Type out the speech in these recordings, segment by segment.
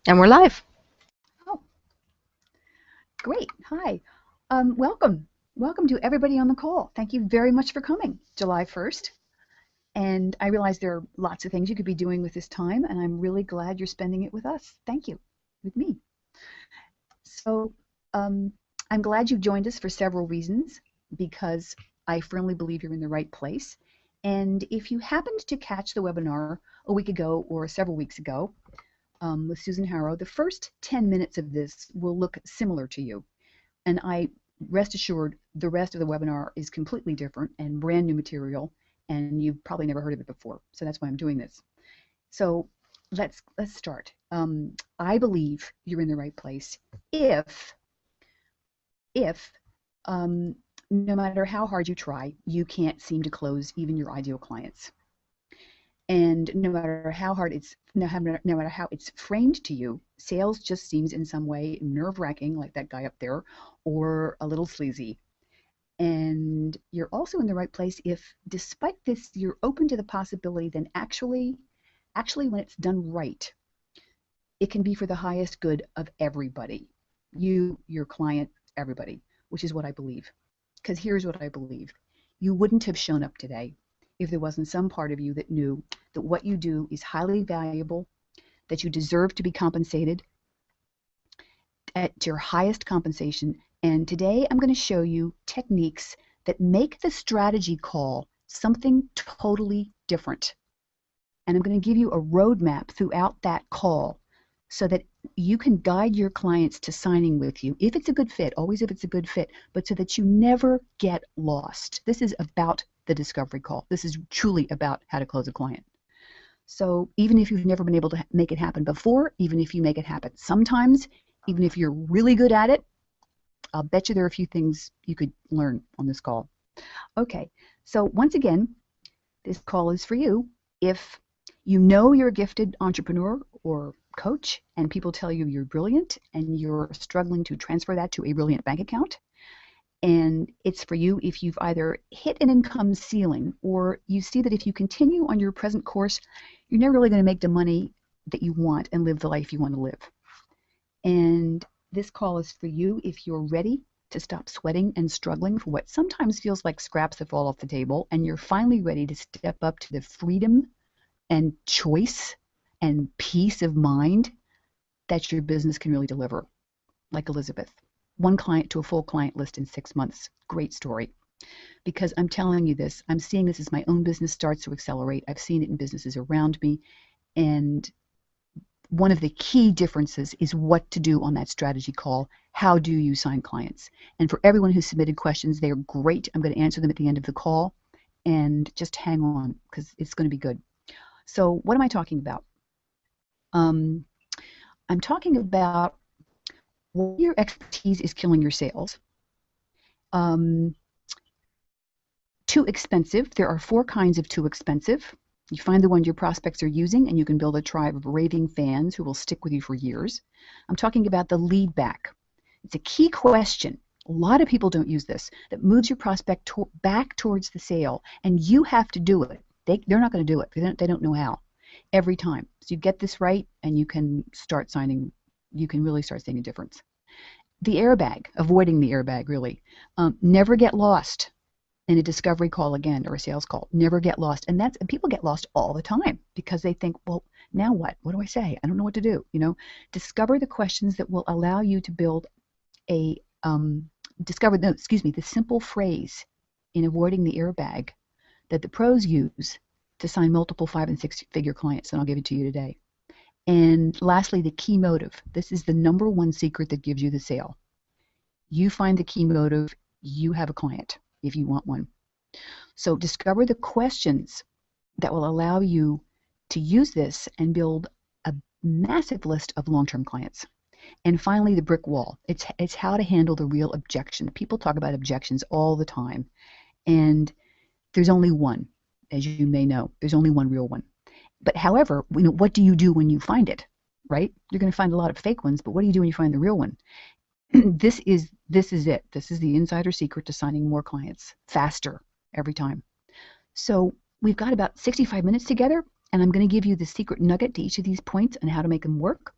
And we're live. Oh, great. Hi. Welcome. Welcome to everybody on the call. Thank you very much for coming. July 1st. And I realize there are lots of things you could be doing with this time, and I'm really glad you're spending it with us. Thank you. With me. So, um, I'm glad you joined us for several reasons because I firmly believe you're in the right place. And if you happened to catch the webinar a week ago or several weeks ago with Susan Harrow, the first 10 minutes of this will look similar to you. And I rest assured the rest of the webinar is completely different and brand new material, and you've probably never heard of it before. So that's why I'm doing this. So let's start. I believe you're in the right place if if no matter how hard you try, you can't seem to close even your ideal clients. And no matter how it's framed to you, sales just seems in some way nerve wracking, like that guy up there, or a little sleazy. And you're also in the right place if, despite this, you're open to the possibility then actually when it's done right, it can be for the highest good of everybody. You, your client, everybody, which is what I believe. Because here's what I believe. You wouldn't have shown up today if there wasn't some part of you that knew that what you do is highly valuable, that you deserve to be compensated at your highest compensation. And today I'm going to show you techniques that make the strategy call something totally different. And I'm going to give you a roadmap throughout that call so that you can guide your clients to signing with you if it's a good fit, always if it's a good fit, but so that you never get lost. This is about the discovery call. This is truly about how to close a client. So even if you've never been able to make it happen before, even if you make it happen sometimes, even if you're really good at it, I'll bet you there are a few things you could learn on this call. Okay, so once again, this call is for you. If you know you're a gifted entrepreneur or coach and people tell you you're brilliant and you're struggling to transfer that to a brilliant bank account, and it's for you if you've either hit an income ceiling or you see that if you continue on your present course, you're never really going to make the money that you want and live the life you want to live. And this call is for you if you're ready to stop sweating and struggling for what sometimes feels like scraps that fall off the table, and you're finally ready to step up to the freedom and choice and peace of mind that your business can really deliver. Like Elizabeth, one client to a full client list in 6 months. Great story. Because I'm telling you this, I'm seeing this as my own business starts to accelerate. I've seen it in businesses around me. And one of the key differences is what to do on that strategy call. How do you sign clients? And for everyone who submitted questions, they're great. I'm going to answer them at the end of the call. And just hang on because it's going to be good. So, what am I talking about? Um, I'm talking about what your expertise is killing your sales. Um, Too expensive. There are four kinds of too expensive. You find the one your prospects are using, and you can build a tribe of raving fans who will stick with you for years. I'm talking about the lead back. It's a key question. A lot of people don't use this. That moves your prospect back towards the sale, and you have to do it. They're not going to do it. They don't know how. Every time. So you get this right, and you can start signing. You can really start seeing a difference. The airbag, avoiding the airbag, really. Never get lost in a discovery call again or a sales call. Never get lost. And people get lost all the time because they think, well, now what? What do I say? I don't know what to do. Discover the questions that will allow you to build a the simple phrase in avoiding the airbag that the pros use to sign multiple 5 and 6 figure clients. And I'll give it to you today. And lastly, the key motive. This is the number one secret that gives you the sale. You find the key motive, you have a client if you want one. So discover the questions that will allow you to use this and build a massive list of long-term clients. And finally, the brick wall. It's how to handle the real objection. People talk about objections all the time, and there's only one, as you may know. There's only one real one. But however, what do you do when you find it, right? You're going to find a lot of fake ones, but what do you do when you find the real one? This is it. This is the insider secret to signing more clients faster every time. So we've got about 65 minutes together, and I'm going to give you the secret nugget to each of these points and how to make them work.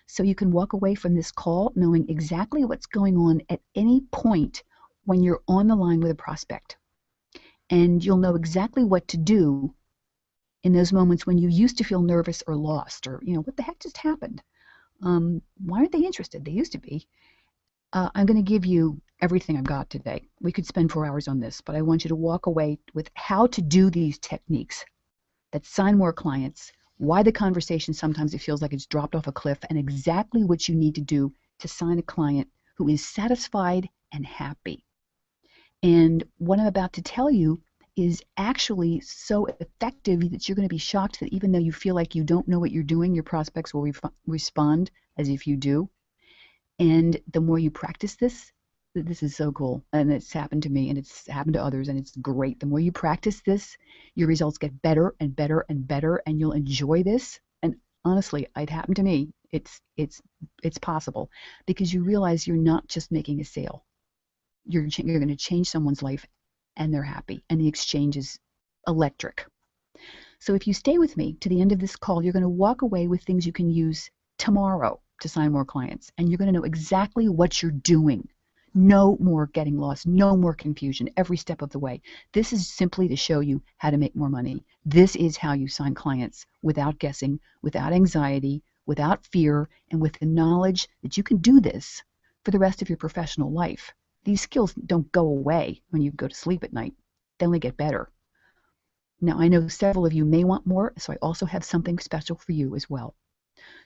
So you can walk away from this call knowing exactly what's going on at any point when you're on the line with a prospect. And you'll know exactly what to do in those moments when you used to feel nervous or lost, or, what the heck just happened? Why aren't they interested? They used to be. I'm going to give you everything I've got today. We could spend 4 hours on this, but I want you to walk away with how to do these techniques that sign more clients, why the conversation sometimes it feels like it's dropped off a cliff, and exactly what you need to do to sign a client who is satisfied and happy. And what I'm about to tell you is actually so effective that you're going to be shocked that even though you feel like you don't know what you're doing, your prospects will respond as if you do. And the more you practice this is so cool. And it's happened to me and it's happened to others and it's great. The more you practice this, your results get better and better and better and you'll enjoy this. And honestly, it happened to me. It's possible because you realize you're not just making a sale. You're going to change someone's life and they're happy. And the exchange is electric. So if you stay with me to the end of this call, you're going to walk away with things you can use tomorrow to sign more clients. And you're going to know exactly what you're doing. No more getting lost, no more confusion every step of the way. This is simply to show you how to make more money. This is how you sign clients without guessing, without anxiety, without fear, and with the knowledge that you can do this for the rest of your professional life. These skills don't go away when you go to sleep at night. They only get better. Now, I know several of you may want more, so I also have something special for you as well.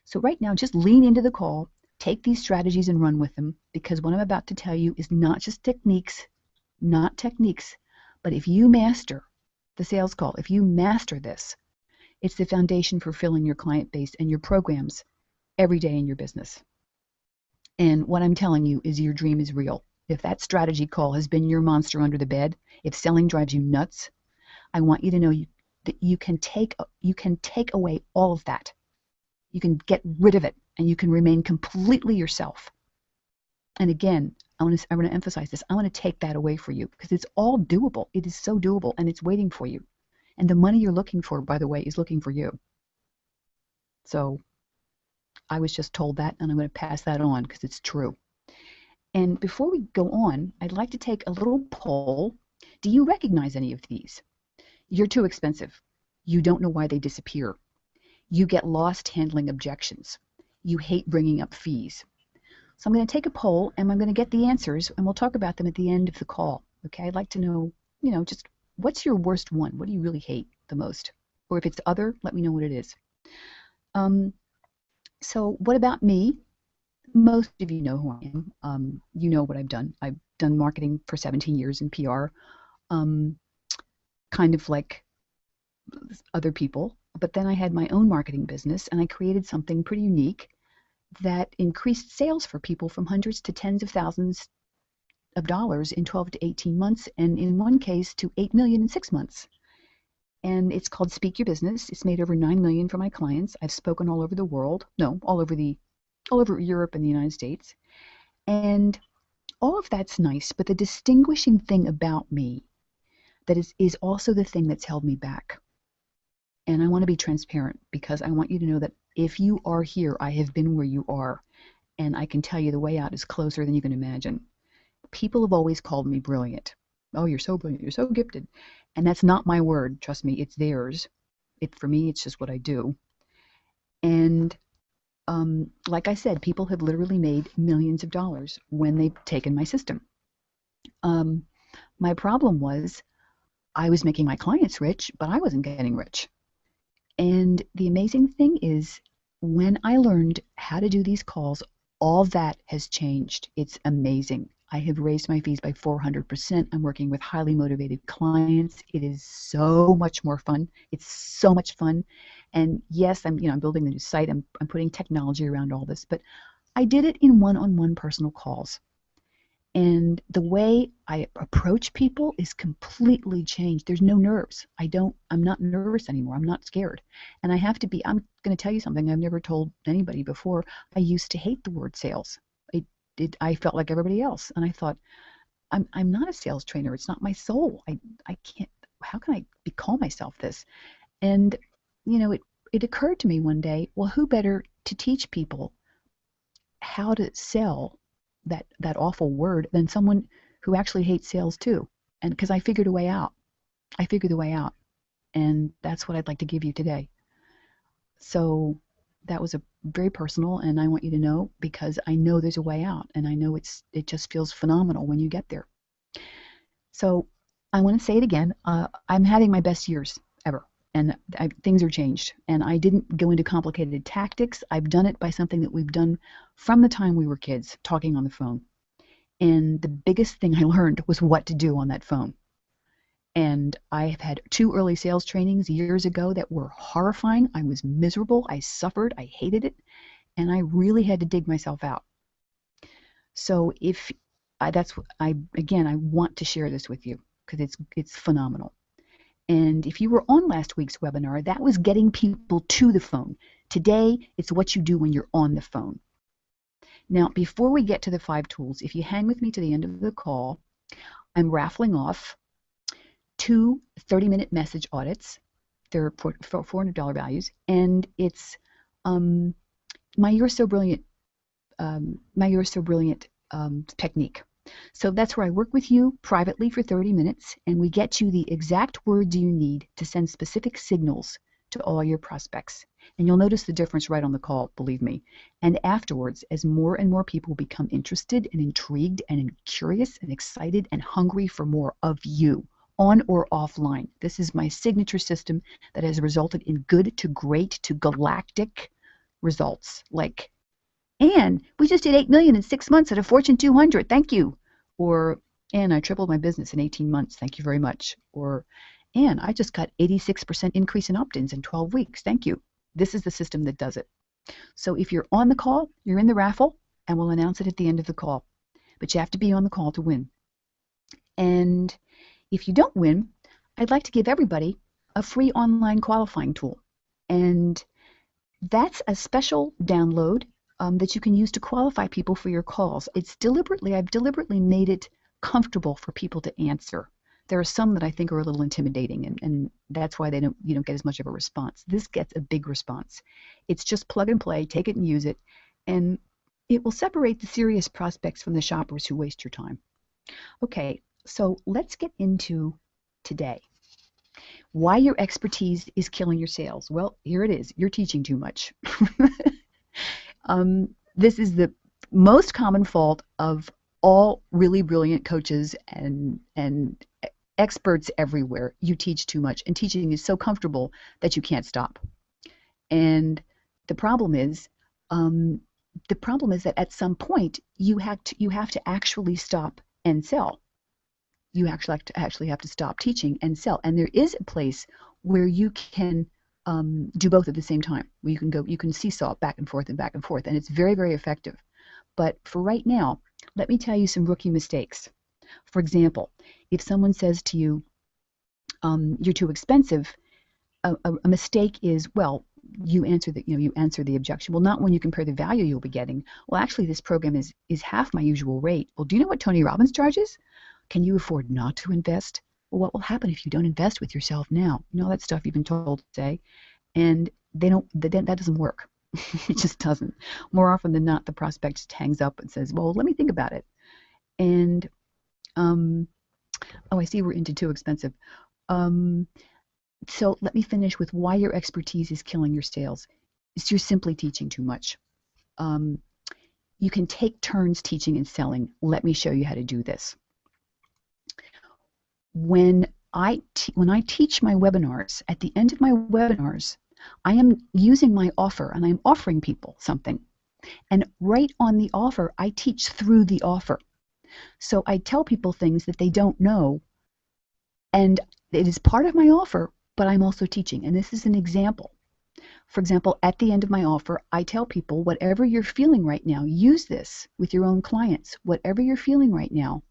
So right now, just lean into the call, take these strategies and run with them, because what I'm about to tell you is not just techniques, but if you master the sales call, if you master this, it's the foundation for filling your client base and your programs every day in your business. And what I'm telling you is your dream is real. If that strategy call has been your monster under the bed, if selling drives you nuts, I want you to know that you can take away all of that. You can get rid of it and you can remain completely yourself. And again, I want to emphasize this. I want to take that away for you because it's all doable. It is so doable and it's waiting for you. And the money you're looking for, by the way, is looking for you. So I was just told that and I'm going to pass that on because it's true. And before we go on, I'd like to take a little poll. Do you recognize any of these? You're too expensive. You don't know why they disappear. You get lost handling objections. You hate bringing up fees. So I'm going to take a poll and I'm going to get the answers and we'll talk about them at the end of the call. Okay, I'd like to know, just what's your worst one? What do you really hate the most? Or if it's other, let me know what it is. So what about me? Most of you know who I am. You know what I've done. I've done marketing for 17 years in PR, kind of like other people. But then I had my own marketing business and I created something pretty unique that increased sales for people from hundreds to tens of thousands of dollars in 12 to 18 months, and in one case to 8 million in 6 months. And it's called Speak Your Business. It's made over 9 million for my clients. I've spoken all over the world. No, all over Europe and the United States. And all of that's nice, but the distinguishing thing about me that is also the thing that's held me back. And I want to be transparent because I want you to know that if you are here, I have been where you are. And I can tell you the way out is closer than you can imagine. People have always called me brilliant. Oh, you're so brilliant. You're so gifted. And that's not my word. Trust me, it's theirs. For me, it's just what I do. And like I said, people have literally made millions of dollars when they've taken my system. My problem was I was making my clients rich, but I wasn't getting rich. And the amazing thing is when I learned how to do these calls, all that has changed. It's amazing. I have raised my fees by 400%. I'm working with highly motivated clients. It is so much more fun. It's so much fun. And yes, I'm building the new site. I'm putting technology around all this, but I did it in one-on-one personal calls. And the way I approach people is completely changed. There's no nerves. I'm not nervous anymore. I'm not scared. And I'm going to tell you something I've never told anybody before. I used to hate the word sales. I felt like everybody else. And I thought, I'm not a sales trainer. It's not my soul. I can't, how can I call myself this? And, it occurred to me one day, well, who better to teach people how to sell that awful word than someone who actually hates sales too. And because I figured a way out. I figured the way out. And that's what I'd like to give you today. So that was a very personal, and I want you to know because I know there's a way out, and I know it just feels phenomenal when you get there. So I want to say it again. I'm having my best years ever, and things are changed. And I didn't go into complicated tactics. I've done it by something that we've done from the time we were kids, talking on the phone. And the biggest thing I learned was what to do on that phone. And I have had 2 early sales trainings years ago that were horrifying. I was miserable. I suffered. I hated it. And I really had to dig myself out. So again, I want to share this with you because it's phenomenal. And if you were on last week's webinar, that was getting people to the phone. Today, it's what you do when you're on the phone. Now, before we get to the 5 tools, if you hang with me to the end of the call, I'm raffling off 2 30-minute message audits. They're for $400 values, and it's my You're So Brilliant technique. So that's where I work with you privately for 30 minutes, and we get you the exact words you need to send specific signals to all your prospects. And you'll notice the difference right on the call, believe me. And afterwards, as more and more people become interested and intrigued and curious and excited and hungry for more of you, on or offline. This is my signature system that has resulted in good to great to galactic results. Like, Ann, we just did $8 million in 6 months at a Fortune 200. Thank you. Or, Ann, I tripled my business in 18 months. Thank you very much. Or, Ann, I just got 86% increase in opt-ins in 12 weeks. Thank you. This is the system that does it. So if you're on the call, you're in the raffle, and we'll announce it at the end of the call. But you have to be on the call to win. And if you don't win, I'd like to give everybody a free online qualifying tool. And that's a special download that you can use to qualify people for your calls. I've deliberately made it comfortable for people to answer. There are some that I think are a little intimidating, and that's why you don't get as much of a response. This gets a big response. It's just plug and play, take it and use it, and it will separate the serious prospects from the shoppers who waste your time. Okay, so let's get into today. Why your expertise is killing your sales. Well, here it is. You're teaching too much. This is the most common fault of all really brilliant coaches and experts everywhere. You teach too much, and teaching is so comfortable that you can't stop. And the problem is that at some point you have to actually stop and sell. You actually have to stop teaching and sell. And there is a place where you can do both at the same time. Where you can seesaw back and forth, and it's very, very effective. But for right now, let me tell you some rookie mistakes. For example, if someone says to you, "You're too expensive," a mistake is, well, you answer the objection. Well, not when you compare the value you'll be getting. Well, actually, this program is half my usual rate. Well, do you know what Tony Robbins charges? Can you afford not to invest? Well, what will happen if you don't invest with yourself now? You know, that stuff you've been told to say, and that doesn't work. It just doesn't. More often than not, the prospect just hangs up and says, well, let me think about it. And, I see we're into too expensive. So let me finish with why your expertise is killing your sales. It's you're simply teaching too much. You can take turns teaching and selling. Let me show you how to do this. When I teach my webinars, at the end of my webinars, I am using my offer and I'm offering people something. And right on the offer, I teach through the offer. So I tell people things that they don't know, and it is part of my offer, but I'm also teaching. And this is an example. For example, at the end of my offer, I tell people, whatever you're feeling right now, use this with your own clients. Whatever you're feeling right now,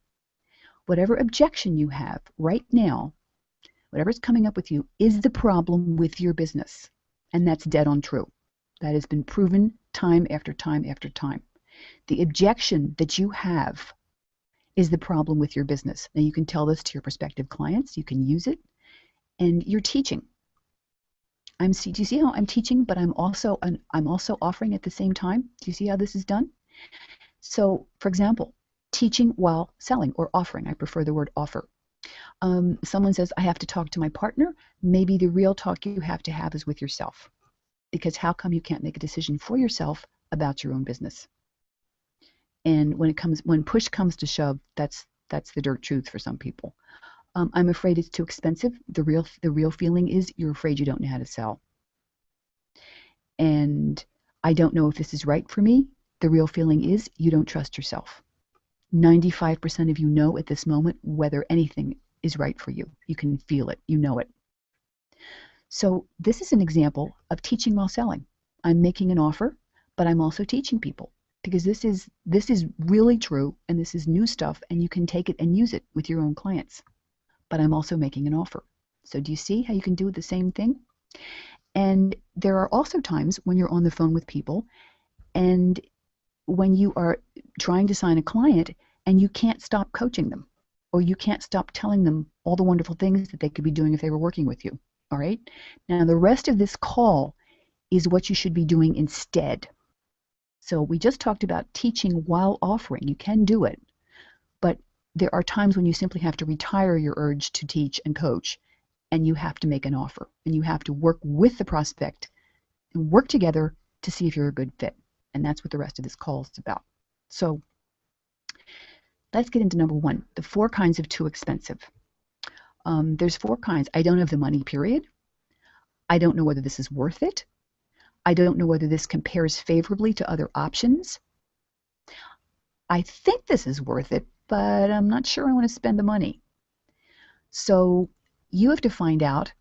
whatever objection you have right now, whatever's coming up with you, is the problem with your business. And that's dead on true. That has been proven time after time after time. The objection that you have is the problem with your business. Now, you can tell this to your prospective clients. You can use it. And you're teaching. Do you see how I'm teaching, but I'm also offering at the same time? Do you see how this is done? So, for example, teaching while selling or offering. I prefer the word offer. Someone says, I have to talk to my partner. Maybe the real talk you have to have is with yourself. Because how come you can't make a decision for yourself about your own business? And when push comes to shove, that's the dirt truth for some people. I'm afraid it's too expensive. The real feeling is you're afraid you don't know how to sell. And I don't know if this is right for me. The real feeling is you don't trust yourself. 95% of you know at this moment whether anything is right for you. You can feel it. You know it. So this is an example of teaching while selling. I'm making an offer, but I'm also teaching people because this is really true and this is new stuff and you can take it and use it with your own clients. But I'm also making an offer. So do you see how you can do the same thing? And there are also times when you're on the phone with people and when you are trying to sign a client and you can't stop coaching them or you can't stop telling them all the wonderful things that they could be doing if they were working with you. All right. Now, the rest of this call is what you should be doing instead. So we just talked about teaching while offering. You can do it, but there are times when you simply have to retire your urge to teach and coach, and you have to make an offer, and you have to work with the prospect and work together to see if you're a good fit. And that's what the rest of this call is about. So let's get into number one, the 4 kinds of too expensive. There's 4 kinds. I don't have the money, period. I don't know whether this is worth it. I don't know whether this compares favorably to other options. I think this is worth it, but I'm not sure I want to spend the money. So you have to find out.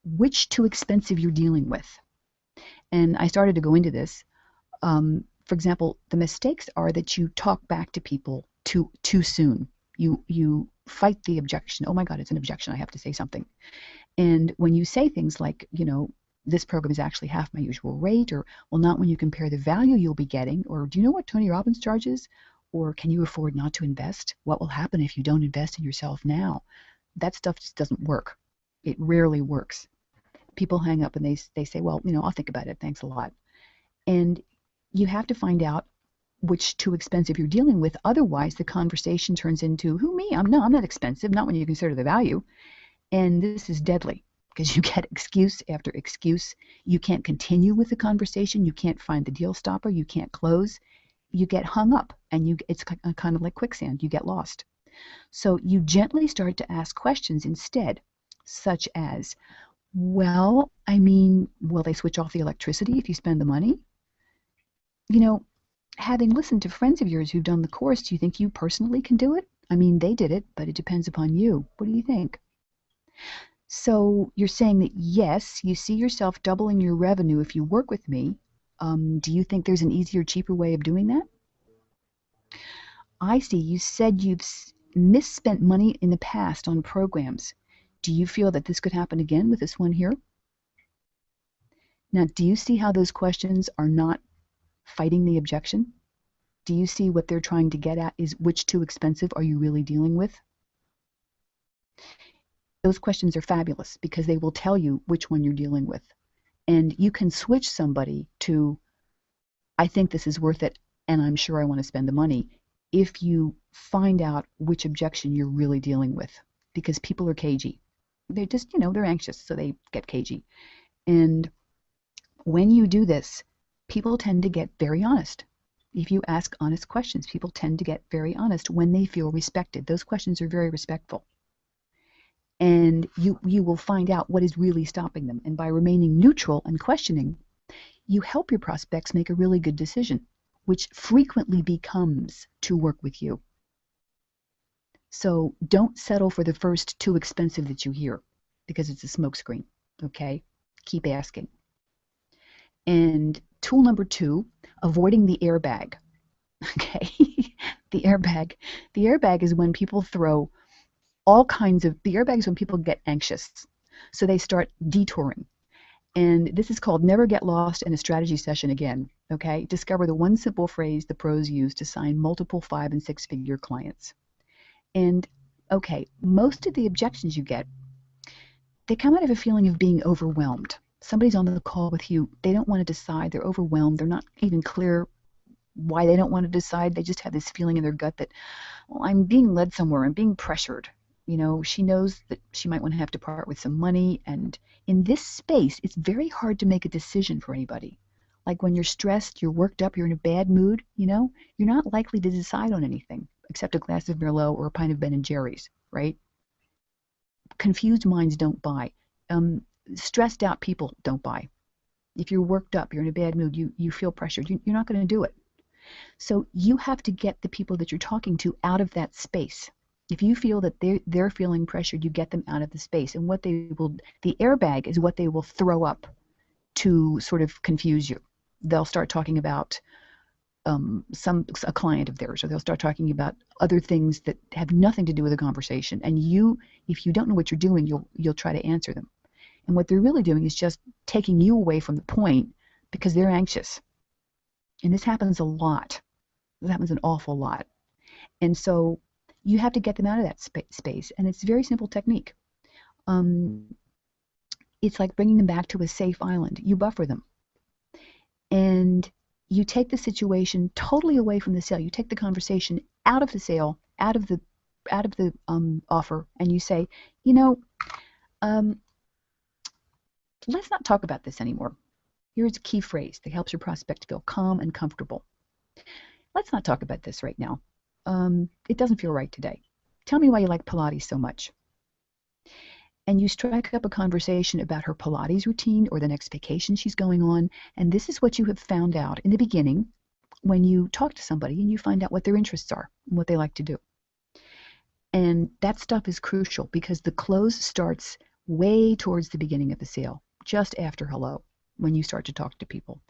Which too expensive you're dealing with. And I started to go into this. For example, the mistakes are that you talk back to people too soon. You fight the objection. Oh my God, it's an objection. I have to say something. And when you say things like, this program is actually half my usual rate, or, well, not when you compare the value you'll be getting, or do you know what Tony Robbins charges? Or can you afford not to invest? What will happen if you don't invest in yourself now? That stuff just doesn't work. It rarely works. People hang up and they say, well, I'll think about it. Thanks a lot. And you have to find out which too expensive you're dealing with. Otherwise, the conversation turns into, who, me? I'm not expensive, not when you consider the value. And this is deadly because you get excuse after excuse. You can't continue with the conversation. You can't find the deal stopper. You can't close. You get hung up and it's kind of like quicksand. You get lost. So you gently start to ask questions instead, such as, well, will they switch off the electricity if you spend the money? Having listened to friends of yours who've done the course, do you think you personally can do it? They did it, but it depends upon you. What do you think? So you're saying that, yes, you see yourself doubling your revenue if you work with me. Do you think there's an easier, cheaper way of doing that? I see. You said you've misspent money in the past on programs. Do you feel that this could happen again with this one here? Now, do you see how those questions are not fighting the objection? Do you see what they're trying to get at is which too expensive are you really dealing with? Those questions are fabulous because they will tell you which one you're dealing with. And you can switch somebody to, I think this is worth it and I'm sure I want to spend the money, if you find out which objection you're really dealing with. Because people are cagey. They're just, they're anxious, so they get cagey. And when you do this, people tend to get very honest. If you ask honest questions, people tend to get very honest when they feel respected. Those questions are very respectful. And you will find out what is really stopping them. And by remaining neutral and questioning, you help your prospects make a really good decision, which frequently becomes to work with you. So don't settle for the first too expensive that you hear because it's a smokescreen, okay? Keep asking. And tool number 2, avoiding the airbag, okay? The airbag is when people throw the airbags when people get anxious. So they start detouring. And this is called never get lost in a strategy session again, okay? Discover the one simple phrase the pros use to sign multiple 5- and 6-figure clients. And, okay, most of the objections you get, they come out of a feeling of being overwhelmed. Somebody's on the call with you. They don't want to decide. They're overwhelmed. They're not even clear why they don't want to decide. They just have this feeling in their gut that, well, I'm being led somewhere. I'm being pressured. She knows that she might want to have to part with some money. And in this space, it's very hard to make a decision for anybody. Like when you're stressed, you're worked up, you're in a bad mood, you're not likely to decide on anything except a glass of Merlot or a pint of Ben and Jerry's, right? Confused minds don't buy. Stressed out people don't buy. If you're worked up, you're in a bad mood, you feel pressured, you're not going to do it. So you have to get the people that you're talking to out of that space. If you feel that they're feeling pressured, you get them out of the space. And the airbag is what they will throw up to sort of confuse you. They'll start talking about a client of theirs, or they'll start talking about other things that have nothing to do with the conversation. And if you don't know what you're doing, you'll try to answer them. And what they're really doing is just taking you away from the point because they're anxious. And this happens a lot. This happens an awful lot. And so you have to get them out of that space. And it's a very simple technique. It's like bringing them back to a safe island. You buffer them. And you take the situation totally away from the sale. You take the conversation out of the sale, out of the offer, and you say, let's not talk about this anymore. Here's a key phrase that helps your prospect feel calm and comfortable. Let's not talk about this right now. It doesn't feel right today. Tell me why you like Pilates so much. And you strike up a conversation about her Pilates routine or the next vacation she's going on. And this is what you have found out in the beginning when you talk to somebody and you find out what their interests are and what they like to do. And that stuff is crucial because the close starts way towards the beginning of the sale, just after hello, when you start to talk to people.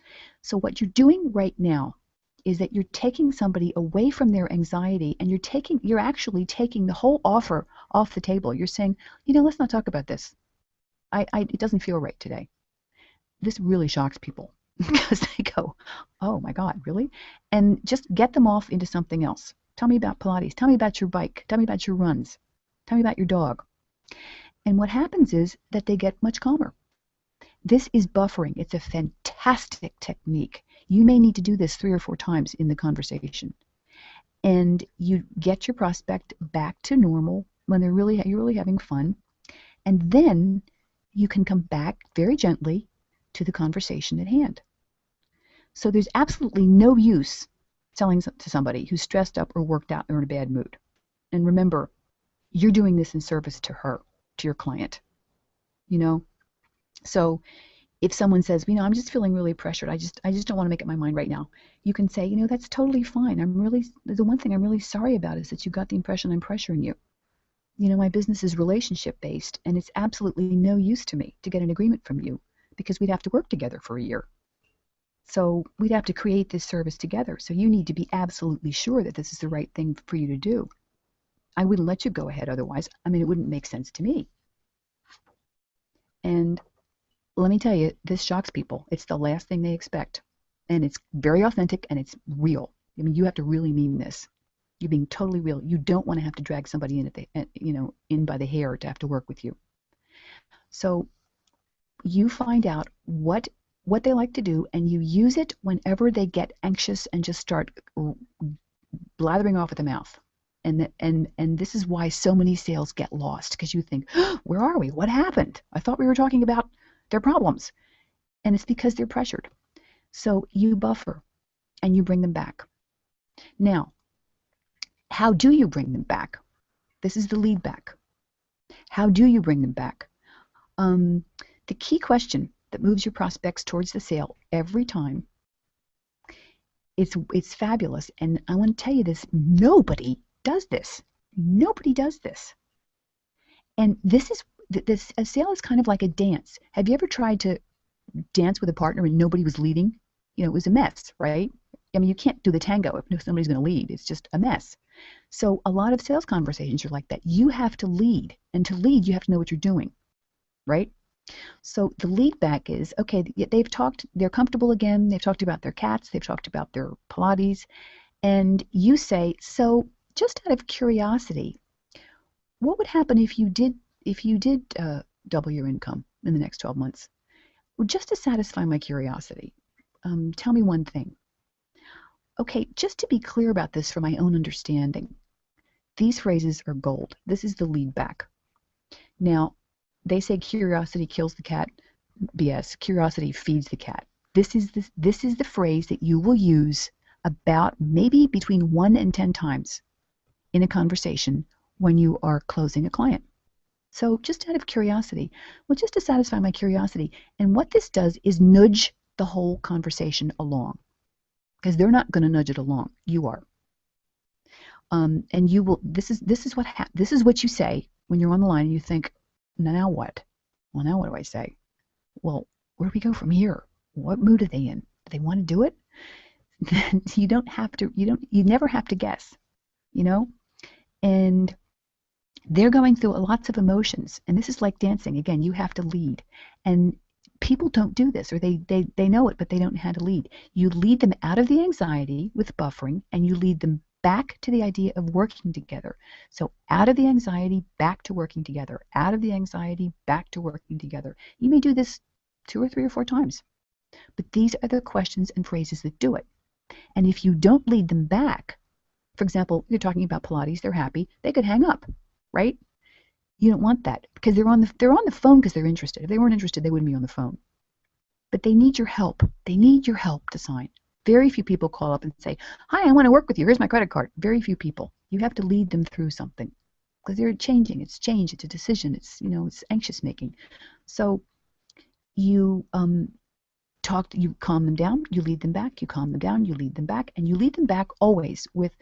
So what you're doing right now is that you're taking somebody away from their anxiety, and you're actually taking the whole offer off the table. You're saying, let's not talk about this. It doesn't feel right today. This really shocks people because they go, oh my God, really? And just get them off into something else. Tell me about Pilates. Tell me about your bike. Tell me about your runs. Tell me about your dog. And what happens is that they get much calmer. This is buffering. It's a fantastic technique. You may need to do this 3 or 4 times in the conversation. And you get your prospect back to normal when you're really having fun. And then you can come back very gently to the conversation at hand. So there's absolutely no use selling to somebody who's stressed up or worked out or in a bad mood. And remember, you're doing this in service to her, to your client. So if someone says, I'm just feeling really pressured, I just don't want to make up my mind right now, you can say, that's totally fine. The one thing I'm really sorry about is that you got the impression I'm pressuring you. My business is relationship based, and it's absolutely no use to me to get an agreement from you because we'd have to work together for a year. So we'd have to create this service together. So you need to be absolutely sure that this is the right thing for you to do. I wouldn't let you go ahead otherwise. It wouldn't make sense to me. And let me tell you, this shocks people. It's the last thing they expect. And it's very authentic and it's real. You have to really mean this. You're being totally real. You don't want to have to drag somebody in by the hair to have to work with you. So you find out what they like to do, and you use it whenever they get anxious and just start blathering off at the mouth. And this is why so many sales get lost, because you think, where are we? What happened? I thought we were talking about their problems. And it's because they're pressured. So you buffer and you bring them back. Now, how do you bring them back? This is the lead back. How do you bring them back? The key question that moves your prospects towards the sale every time, it's fabulous. And I want to tell you this, nobody does this. Nobody does this. And a sale is kind of like a dance. Have you ever tried to dance with a partner and nobody was leading? It was a mess, right? You can't do the tango if somebody's going to lead. It's just a mess. So a lot of sales conversations are like that. You have to lead. And to lead, you have to know what you're doing, right? So the lead back is, okay, they're comfortable again. They've talked about their cats. They've talked about their Pilates. And you say, so just out of curiosity, what would happen if you did double your income in the next 12 months? Well, just to satisfy my curiosity, tell me one thing. Okay, just to be clear about this for my own understanding, these phrases are gold. This is the lead back. Now, they say curiosity kills the cat. BS. Curiosity feeds the cat. This is the phrase that you will use about maybe between 1 and 10 times in a conversation when you are closing a client. So just out of curiosity, well, just to satisfy my curiosity. And what this does is nudge the whole conversation along, because they're not going to nudge it along. You are. And you will. This is what you say when you're on the line and you think, now what? Well, now what do I say? Well, where do we go from here? What mood are they in? Do they want to do it? You don't have to. You never have to guess. You know, and they're going through lots of emotions, and this is like dancing. Again, you have to lead, and people don't do this, or they know it, but they don't know how to lead. You lead them out of the anxiety with buffering, and you lead them back to the idea of working together. So out of the anxiety, back to working together. Out of the anxiety, back to working together. You may do this 2 or 3 or 4 times, but these are the questions and phrases that do it. And if you don't lead them back, for example, you're talking about Pilates, they're happy, they could hang up, right? You don't want that, because they're on the phone because they're interested. If they weren't interested, they wouldn't be on the phone. But they need your help. They need your help to sign. Very few people call up and say, hi, I want to work with you. Here's my credit card. Very few people. You have to lead them through something, because they're changing. It's change. It's a decision. It's anxious making. So you you calm them down, you lead them back, you calm them down, you lead them back, and you lead them back always with,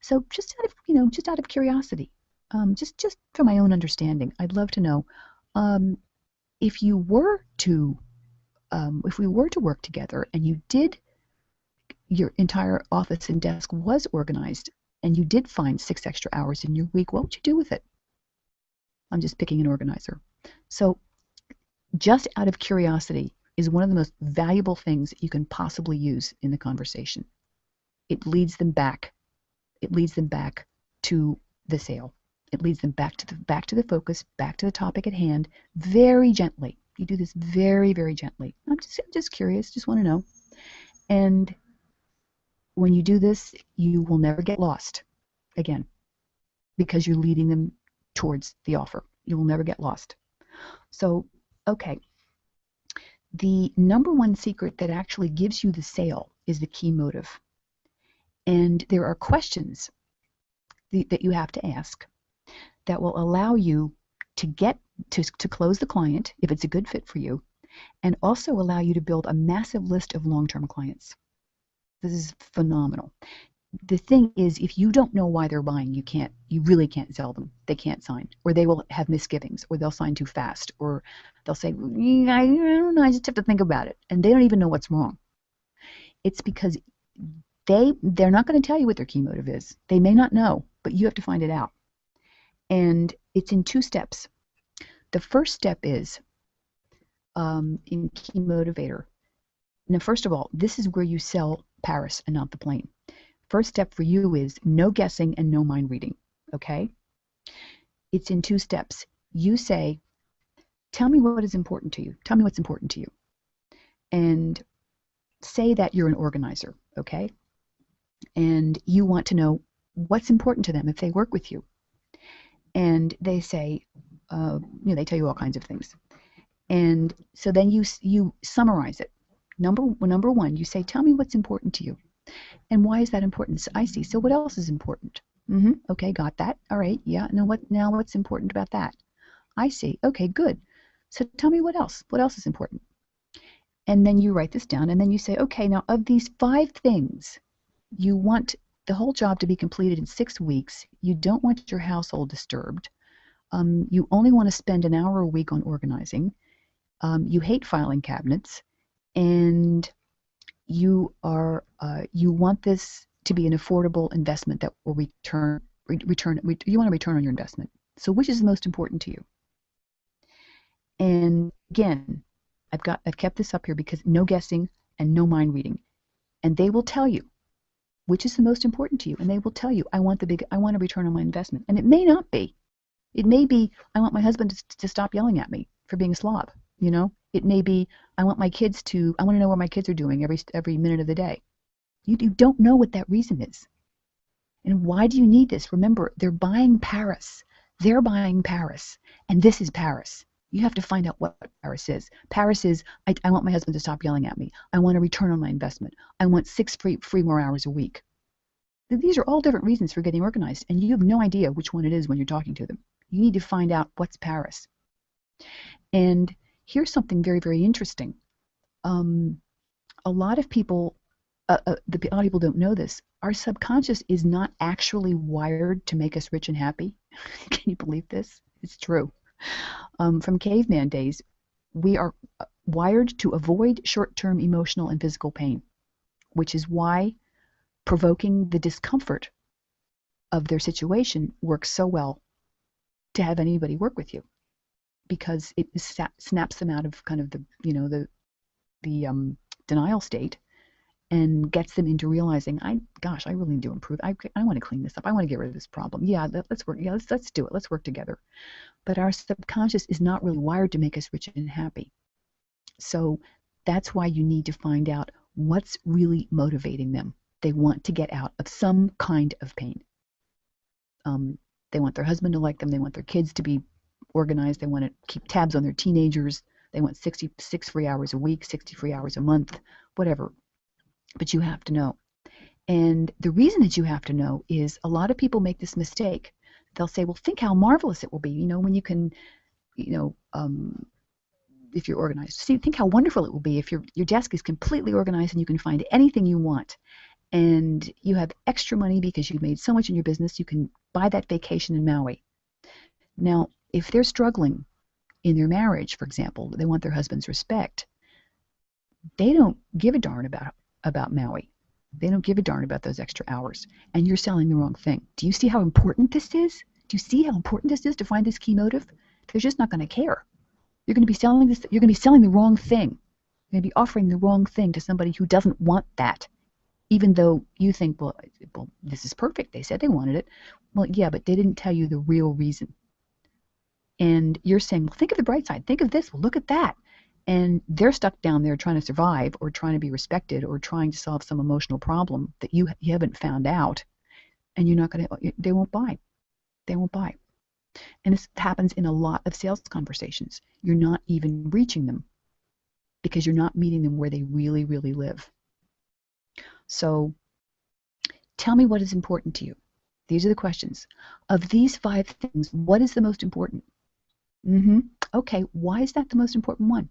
so just out of curiosity, just for my own understanding, I'd love to know, if we were to work together and you did, your entire office and desk was organized, and you did find 6 extra hours in your week, what would you do with it? I'm just picking an organizer. So just out of curiosity is one of the most valuable things that you can possibly use in the conversation. It leads them back. It leads them back to the sale. It leads them back to the focus, back to the topic at hand, very gently. You do this very, very gently. I'm just curious, just want to know. And when you do this, you will never get lost again, because you're leading them towards the offer. You will never get lost. So, okay. The number one secret that actually gives you the sale is the key motive. And there are questions that you have to ask that will allow you to get to close the client if it's a good fit for you, and also allow you to build a massive list of long-term clients. This is phenomenal. The thing is, if you don't know why they're buying, you really can't sell them. They can't sign, or they will have misgivings, or they'll sign too fast, or they'll say, I don't know, I just have to think about it. And they don't even know what's wrong. It's because they're not going to tell you what their key motive is. They may not know, but you have to find it out. And it's in 2 steps. The first step is in Key Motivator. Now, first of all, this is where you sell Paris and not the plane. First step for you is no guessing and no mind reading, okay? It's in 2 steps. You say, tell me what is important to you. Tell me what's important to you. And say that you're an organizer, okay? And you want to know what's important to them if they work with you. And they say, they tell you all kinds of things. And so then you summarize it. Number 1, you say, tell me what's important to you. And why is that important? So I see. So what else is important? Okay, got that. All right, yeah. Now what's important about that? I see. Okay, good. So tell me what else. What else is important? And then you write this down, and then you say, okay, now of these 5 things, you want the whole job to be completed in 6 weeks. You don't want your household disturbed. You only want to spend an hour a week on organizing. You hate filing cabinets, and you want this to be an affordable investment that will return. You want a return on your investment. So which is the most important to you? And again, I've kept this up here because no guessing and no mind reading. And they will tell you which is the most important to you, and they will tell you, I want a return on my investment. And it may not be. It may be, I want my husband to stop yelling at me for being a slob, It may be, I want to know where my kids are doing every minute of the day. You don't know what that reason is. And why do you need this? Remember, they're buying Paris. They're buying Paris. And this is Paris. You have to find out what Paris is. Paris is, I want my husband to stop yelling at me. I want a return on my investment. I want 6 free more hours a week. These are all different reasons for getting organized, and you have no idea which one it is when you're talking to them. You need to find out what's Paris. And here's something very, very interesting. A lot of people, a lot of people don't know this. Our subconscious is not actually wired to make us rich and happy. Can you believe this? It's true. From caveman days, we are wired to avoid short-term emotional and physical pain, which is why provoking the discomfort of their situation works so well to have anybody work with you, because it snaps them out of kind of the denial state and gets them into realizing, I really need to improve. I want to clean this up. I want to get rid of this problem. Yeah, let's work. Yeah, let's do it. Let's work together. But our subconscious is not really wired to make us rich and happy. So that's why you need to find out what's really motivating them. They want to get out of some kind of pain. They want their husband to like them. They want their kids to be organized. They want to keep tabs on their teenagers. They want 66 free hours a week, 60 free hours a month, whatever. But you have to know. And the reason that you have to know is a lot of people make this mistake. They'll say, well, think how marvelous it will be, when you can, if you're organized. See, think how wonderful it will be if your desk is completely organized and you can find anything you want. And you have extra money because you've made so much in your business, you can buy that vacation in Maui. Now, if they're struggling in their marriage, for example, they want their husband's respect, they don't give a darn about Maui. They don't give a darn about those extra hours. And you're selling the wrong thing. Do you see how important this is? Do you see how important this is to find this key motive? They're just not going to care. You're going to be selling this. You're going to be selling the wrong thing. You're going to be offering the wrong thing to somebody who doesn't want that. Even though you think, well, this is perfect. They said they wanted it. Well, yeah, but they didn't tell you the real reason. And you're saying, well, think of the bright side. Think of this. Well, look at that. And they're stuck down there trying to survive or trying to be respected or trying to solve some emotional problem that you haven't found out. And you're not going to, they won't buy. They won't buy. And this happens in a lot of sales conversations. You're not even reaching them because you're not meeting them where they really, really live. So tell me what is important to you. These are the questions. Of these 5 things, what is the most important? Okay, why is that the most important one?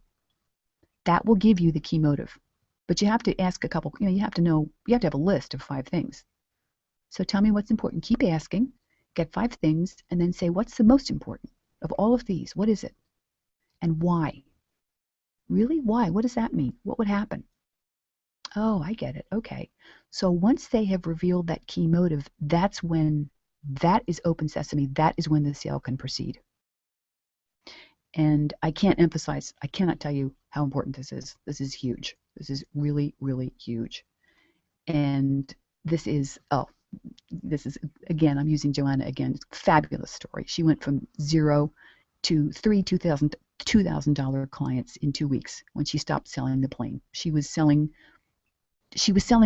That will give you the key motive. But you have to ask a couple, you have to have a list of 5 things. So tell me what's important. Keep asking, get 5 things, and then say, what's the most important of all of these? What is it? And why? Really? Why? What does that mean? What would happen? Oh, I get it. Okay. So once they have revealed that key motive, that is open sesame. That is when the sale can proceed. And I cannot tell you how important this is. This is huge. This is really, really huge. And this is, again, I'm using Joanna again. Fabulous story. She went from 0 to 3 $2,000 clients in 2 weeks when she stopped selling the plane. She was selling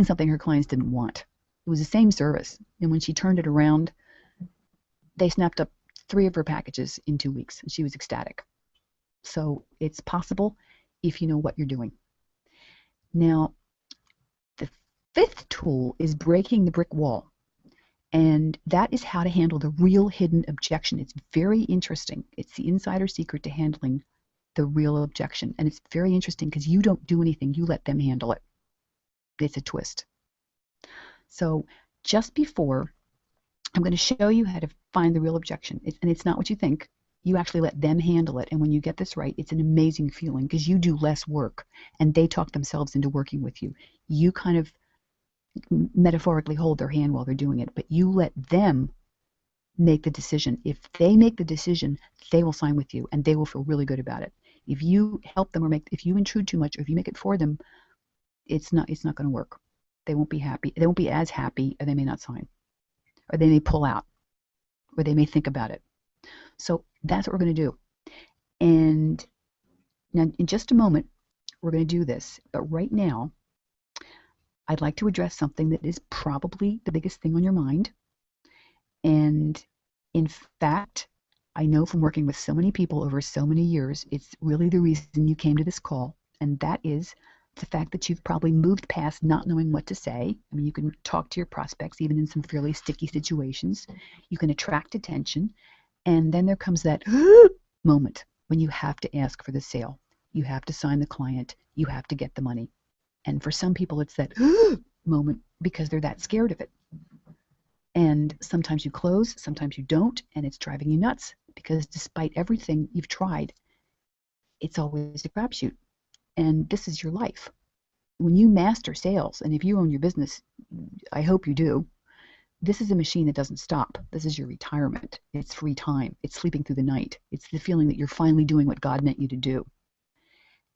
something her clients didn't want. It was the same service. And when she turned it around, they snapped up 3 of her packages in 2 weeks. And she was ecstatic. So it's possible if you know what you're doing. Now, the 5th tool is breaking the brick wall. And that is how to handle the real hidden objection. It's very interesting. It's the insider secret to handling the real objection. And it's very interesting because you don't do anything. You let them handle it. It's a twist. So just before, I'm going to show you how to find the real objection. And it's not what you think. You actually let them handle it. And when you get this right, it's an amazing feeling because you do less work and they talk themselves into working with you. You kind of metaphorically hold their hand while they're doing it, but you let them make the decision. If they make the decision, they will sign with you and they will feel really good about it. If you help them if you intrude too much or if you make it for them, it's not going to work. They won't be happy. They won't be as happy, or they may not sign, or they may pull out, or they may think about it. So that's what we're going to do. And Now, in just a moment, we're going to do this, but right now, I'd like to address something that is probably the biggest thing on your mind. And in fact, I know from working with so many people over so many years, it's really the reason you came to this call. And that is the fact that you've probably moved past not knowing what to say. I mean, you can talk to your prospects, even in some fairly sticky situations. You can attract attention. And then there comes that moment when you have to ask for the sale. You have to sign the client. You have to get the money. And for some people, it's that moment because they're that scared of it. And sometimes you close, sometimes you don't, and it's driving you nuts because despite everything you've tried, it's always a crapshoot. And this is your life. When you master sales, and if you own your business, I hope you do, this is a machine that doesn't stop. This is your retirement. It's free time. It's sleeping through the night. It's the feeling that you're finally doing what God meant you to do.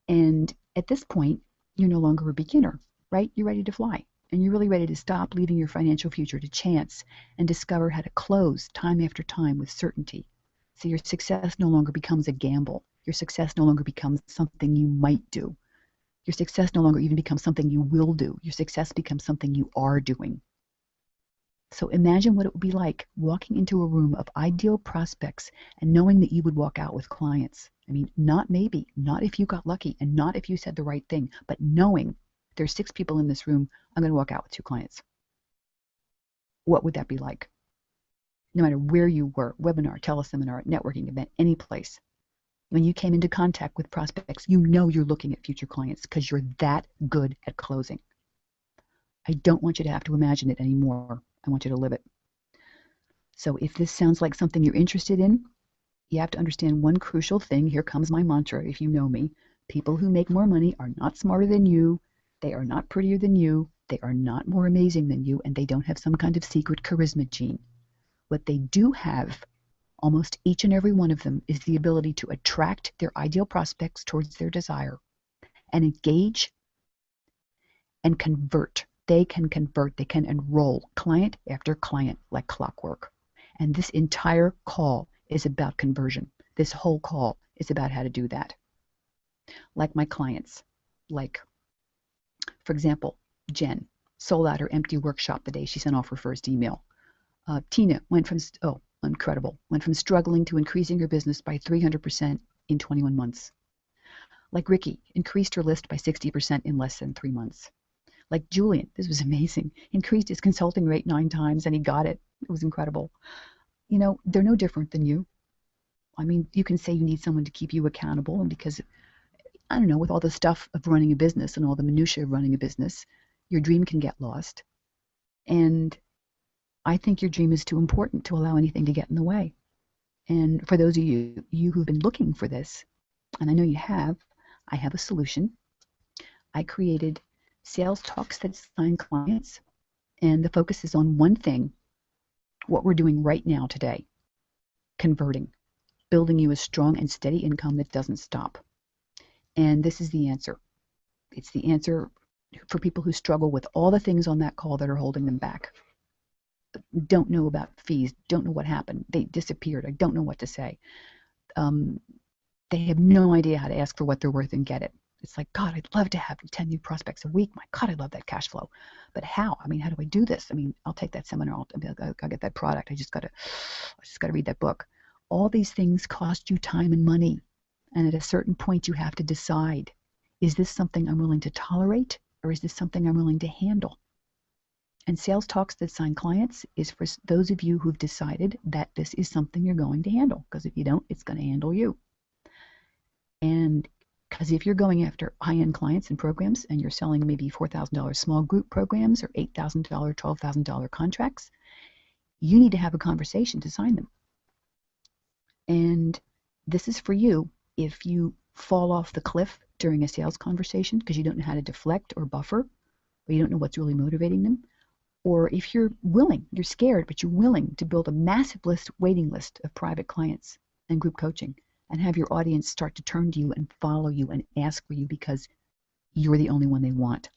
And at this point, you're no longer a beginner, right? You're ready to fly. And you're really ready to stop leaving your financial future to chance and discover how to close time after time with certainty. So your success no longer becomes a gamble. Your success no longer becomes something you might do. Your success no longer even becomes something you will do. Your success becomes something you are doing. So imagine what it would be like walking into a room of ideal prospects and knowing that you would walk out with clients. I mean, not maybe, not if you got lucky and not if you said the right thing, but knowing there's 6 people in this room, I'm going to walk out with 2 clients. What would that be like? No matter where you were, webinar, teleseminar, networking event, any place. When you came into contact with prospects, you know you're looking at future clients because you're that good at closing. I don't want you to have to imagine it anymore. I want you to live it. So if this sounds like something you're interested in, you have to understand one crucial thing. Here comes my mantra, if you know me. People who make more money are not smarter than you. They are not prettier than you. They are not more amazing than you, and they don't have some kind of secret charisma gene. What they do have, almost each and every one of them, is the ability to attract their ideal prospects towards their desire and engage and convert. They can convert, they can enroll client after client like clockwork. And this entire call is about conversion. This whole call is about how to do that. Like my clients, like, for example, Jen sold out her empty workshop the day she sent off her first email. Tina went from, incredible, went from struggling to increasing her business by 300% in 21 months. Like Ricky, increased her list by 60% in less than 3 months. Like Julian, this was amazing, increased his consulting rate 9 times and he got it. It was incredible. You know, they're no different than you. I mean, you can say you need someone to keep you accountable, and because, I don't know, with all the stuff of running a business and all the minutiae of running a business, your dream can get lost. And I think your dream is too important to allow anything to get in the way. And for those of you who've been looking for this, and I know you have, I have a solution. I created Sales Talks that sign clients, and the focus is on one thing, what we're doing right now today, converting, building you a strong and steady income that doesn't stop. And this is the answer. It's the answer for people who struggle with all the things on that call that are holding them back. Don't know about fees, don't know what happened, they disappeared, I don't know what to say. They have no idea how to ask for what they're worth and get it. It's like, God, I'd love to have 10 new prospects a week. My God, I love that cash flow. But how? I mean, how do I do this? I mean, I'll take that seminar. I'll get that product. I just got to read that book. All these things cost you time and money. And at a certain point, you have to decide, is this something I'm willing to tolerate, or is this something I'm willing to handle? And Sales Talks that sign clients is for those of you who've decided that this is something you're going to handle. Because if you don't, it's going to handle you. And because if you're going after high-end clients and programs and you're selling maybe $4,000 small group programs or $8,000, $12,000 contracts, you need to have a conversation to sign them. And this is for you if you fall off the cliff during a sales conversation because you don't know how to deflect or buffer, or you don't know what's really motivating them, or if you're willing, you're scared, but you're willing to build a massive waiting list of private clients and group coaching, and have your audience start to turn to you and follow you and ask for you because you're the only one they want.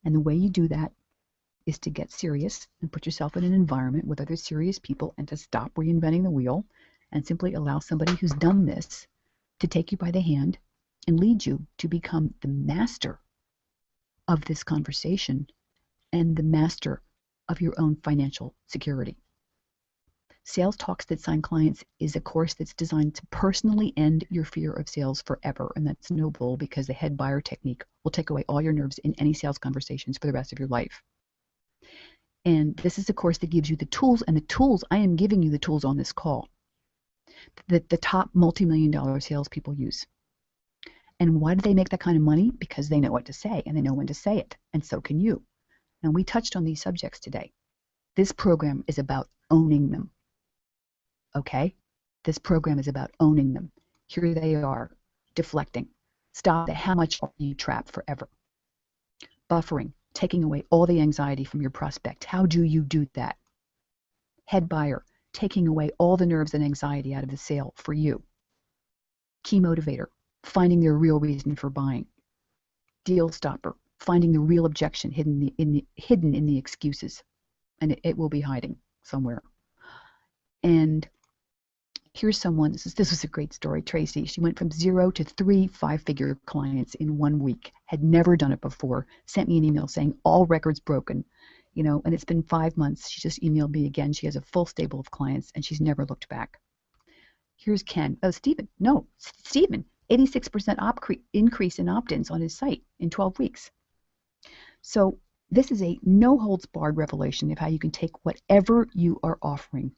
And the way you do that is to get serious and put yourself in an environment with other serious people and to stop reinventing the wheel and simply allow somebody who's done this to take you by the hand and lead you to become the master of this conversation and the master of your own financial security. Sales Talks That Sign Clients is a course that's designed to personally end your fear of sales forever. And that's no bull, because the head buyer technique will take away all your nerves in any sales conversations for the rest of your life. And this is a course that gives you the tools, and the tools, I am giving you the tools on this call that the top multi-million-dollar salespeople use. And why do they make that kind of money? Because they know what to say, and they know when to say it, and so can you. And we touched on these subjects today. This program is about owning them. Okay? This program is about owning them. Here they are, deflecting. Stop the how much are you trapped forever. Buffering, taking away all the anxiety from your prospect. How do you do that? Head buyer, taking away all the nerves and anxiety out of the sale for you. Key motivator, finding their real reason for buying. Deal stopper, finding the real objection hidden in the excuses. And it will be hiding somewhere. And here's someone, this was a great story, Tracy. She went from 0 to 3 5-figure clients in 1 week, had never done it before, sent me an email saying all records broken, and it's been 5 months. She just emailed me again. She has a full stable of clients, and she's never looked back. Here's Ken. Oh, Stephen. 86% increase in opt-ins on his site in 12 weeks. So this is a no-holds-barred revelation of how you can take whatever you are offering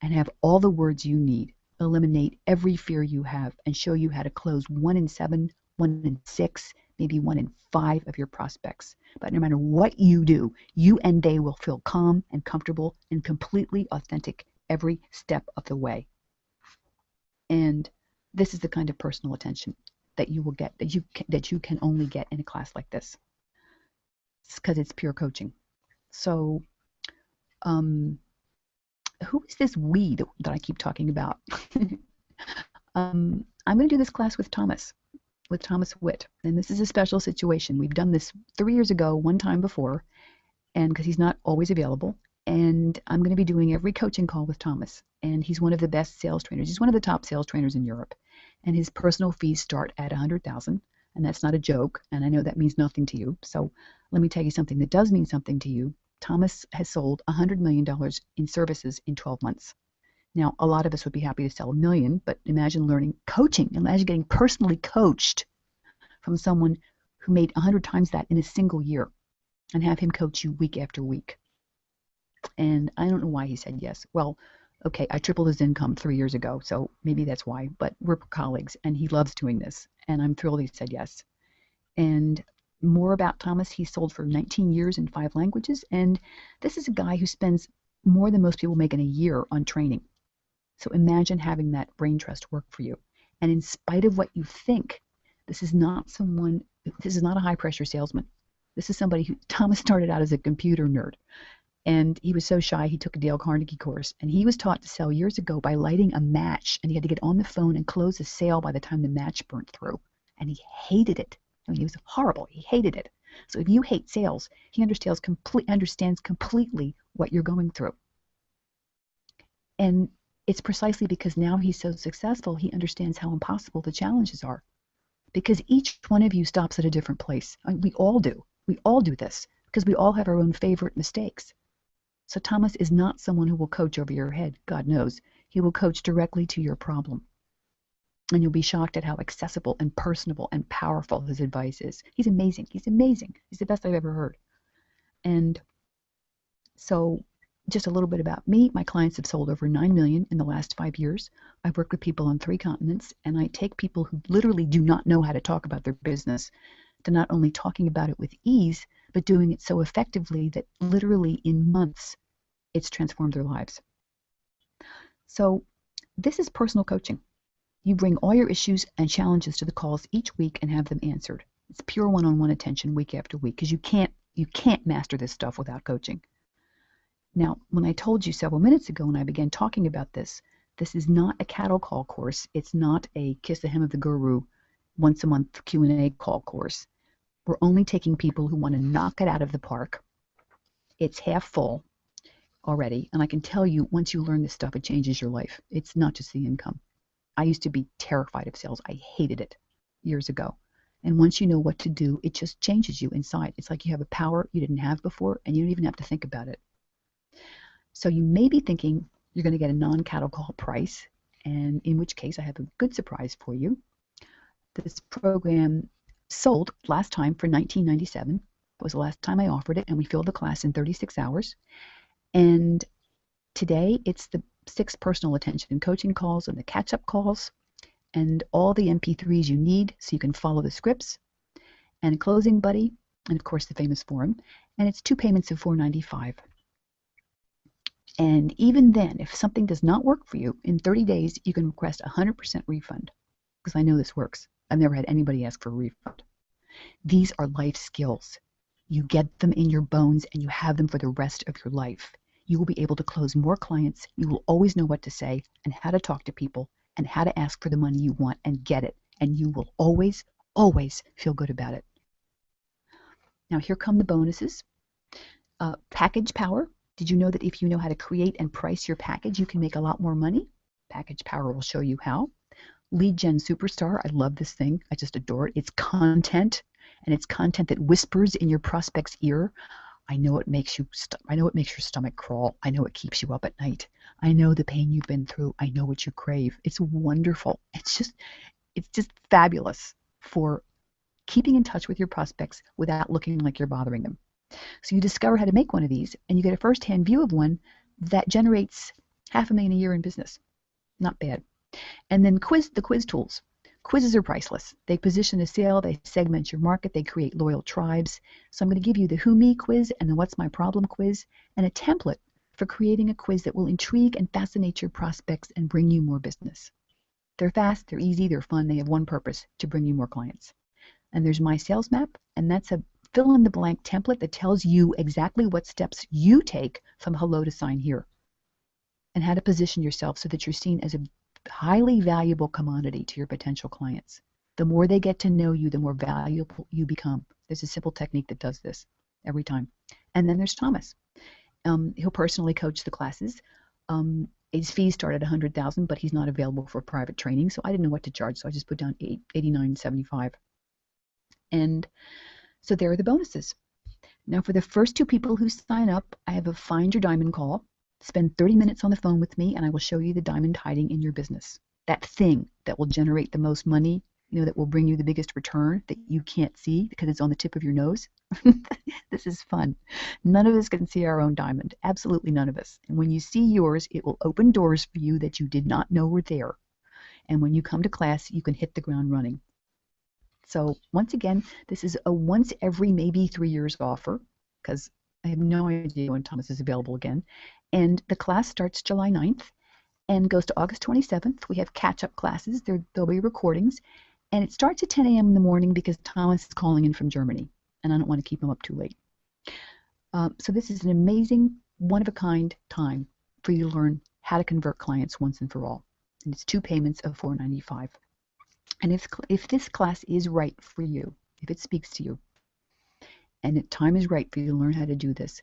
and have all the words you need, eliminate every fear you have, and show you how to close 1 in 7, 1 in 6, maybe 1 in 5 of your prospects. But no matter what you do, you and they will feel calm and comfortable and completely authentic every step of the way. And this is the kind of personal attention that you will get, that you can only get in a class like this. It's because it's pure coaching. So, who is this we that I keep talking about? I'm going to do this class with Thomas Witt. And this is a special situation. We've done this 3 years ago, one time before, and because he's not always available. And I'm going to be doing every coaching call with Thomas. And he's one of the best sales trainers. He's one of the top sales trainers in Europe. And his personal fees start at $100,000. And that's not a joke. And I know that means nothing to you. So let me tell you something that does mean something to you. Thomas has sold $100 million in services in 12 months. Now, a lot of us would be happy to sell $1 million, but imagine learning coaching. Imagine getting personally coached from someone who made 100 times that in a single year, and have him coach you week after week. And I don't know why he said yes. Well, okay, I tripled his income 3 years ago, so maybe that's why, but we're colleagues, and he loves doing this, and I'm thrilled he said yes. And more about Thomas, he sold for 19 years in 5 languages, and this is a guy who spends more than most people make in a year on training. So imagine having that brain trust work for you. And in spite of what you think, this is not a high-pressure salesman. This is somebody who, Thomas started out as a computer nerd, and he was so shy he took a Dale Carnegie course, and he was taught to sell years ago by lighting a match, and he had to get on the phone and close a sale by the time the match burnt through, and he hated it. I mean, it was horrible. He hated it. So if you hate sales, he understands completely what you're going through. And it's precisely because now he's so successful, he understands how impossible the challenges are. Because each one of you stops at a different place. I mean, we all do. We all do this because we all have our own favorite mistakes. So Thomas is not someone who will coach over your head. God knows. He will coach directly to your problem. And you'll be shocked at how accessible and personable and powerful his advice is. He's amazing. He's amazing. He's the best I've ever heard. And so just a little bit about me. My clients have sold over 9 million in the last 5 years. I've worked with people on 3 continents, and I take people who literally do not know how to talk about their business to not only talking about it with ease, but doing it so effectively that literally in months, it's transformed their lives. So this is personal coaching. You bring all your issues and challenges to the calls each week and have them answered. It's pure one-on-one attention week after week, because you can't master this stuff without coaching. Now, when I told you several minutes ago when I began talking about this, this is not a cattle call course. It's not a Kiss the Hem of the Guru once a month Q&A call course. We're only taking people who want to knock it out of the park. It's half full already, and I can tell you, once you learn this stuff, it changes your life. It's not just the income. I used to be terrified of sales. I hated it. years ago. And once you know what to do, it just changes you inside. It's like you have a power you didn't have before, and you don't even have to think about it. So you may be thinking you're going to get a non-cattle call price, and in which case I have a good surprise for you. This program sold last time for $19.97. That was the last time I offered it, and we filled the class in 36 hours. And today it's the 6 personal attention and coaching calls and the catch-up calls and all the MP3s you need so you can follow the scripts, and a closing buddy, and of course the famous forum. And it's 2 payments of $495. And even then, if something does not work for you, in 30 days you can request a 100% refund, because I know this works. I've never had anybody ask for a refund. These are life skills. You get them in your bones and you have them for the rest of your life. You will be able to close more clients. You will always know what to say and how to talk to people and how to ask for the money you want and get it. And you will always, always feel good about it. Now here come the bonuses. Package power. Did you know that if you know how to create and price your package, you can make a lot more money? Package power will show you how. Lead Gen Superstar. I love this thing. I just adore it. It's content, and it's content that whispers in your prospect's ear. I know it makes you. I know it makes your stomach crawl. I know it keeps you up at night. I know the pain you've been through. I know what you crave. It's wonderful. It's just fabulous for keeping in touch with your prospects without looking like you're bothering them. So you discover how to make one of these, and you get a first-hand view of one that generates $500,000 a year in business. Not bad. And then the quiz tools. Quizzes are priceless. They position a sale, they segment your market, they create loyal tribes. So I'm going to give you the Who Me quiz and the What's My Problem quiz, and a template for creating a quiz that will intrigue and fascinate your prospects and bring you more business. They're fast, they're easy, they're fun, they have one purpose: to bring you more clients. And there's My Sales Map, and that's a fill-in-the-blank template that tells you exactly what steps you take from hello to sign here, and how to position yourself so that you're seen as a highly valuable commodity to your potential clients. The more they get to know you, the more valuable you become. There's a simple technique that does this every time. And then there's Thomas. He'll personally coach the classes. His fees start at $100,000, but he's not available for private training, so I didn't know what to charge, so I just put down $89.75. And so there are the bonuses. Now, for the first 2 people who sign up, I have a Find Your Diamond call. Spend 30 minutes on the phone with me, and I will show you the diamond hiding in your business. That thing that will generate the most money, that will bring you the biggest return that you can't see because it's on the tip of your nose. This is fun. None of us can see our own diamond. Absolutely none of us. And when you see yours, it will open doors for you that you did not know were there. And when you come to class, you can hit the ground running. So once again, this is a once every maybe 3 years offer, because I have no idea when Thomas is available again. And the class starts July 9th and goes to August 27th. We have catch-up classes. There'll be recordings. And it starts at 10 a.m. in the morning because Thomas is calling in from Germany, and I don't want to keep him up too late. So this is an amazing, one-of-a-kind time for you to learn how to convert clients once and for all. And it's 2 payments of $495. And if this class is right for you, if it speaks to you, and the time is right for you to learn how to do this,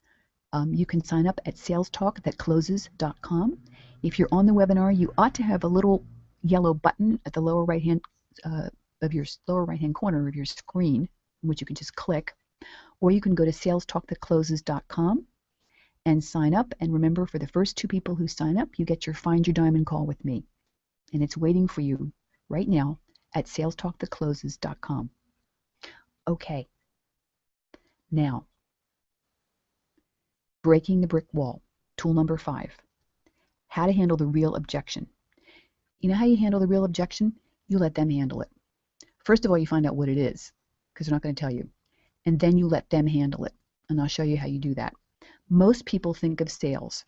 you can sign up at salestalkthatcloses.com. If you're on the webinar, you ought to have a little yellow button at the lower right-hand corner of your screen, which you can just click, or you can go to salestalkthatcloses.com and sign up. And remember, for the first 2 people who sign up, you get your Find Your Diamond call with me, and it's waiting for you right now at salestalkthatcloses.com. Okay. Now, breaking the brick wall, tool number 5. How to handle the real objection. You know how you handle the real objection? You let them handle it. First of all, you find out what it is, because they're not going to tell you. And then you let them handle it. And I'll show you how you do that. Most people think of sales.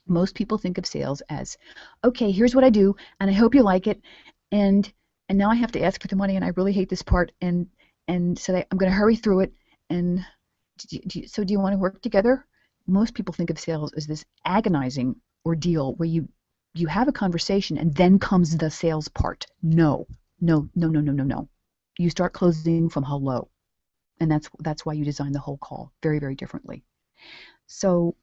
Most people think of sales as, okay, here's what I do, and I hope you like it, and now I have to ask for the money, and I really hate this part, and so I'm going to hurry through it, and so do you want to work together? Most people think of sales as this agonizing ordeal where you have a conversation and then comes the sales part. No. You start closing from hello, and that's why you design the whole call very, very differently. So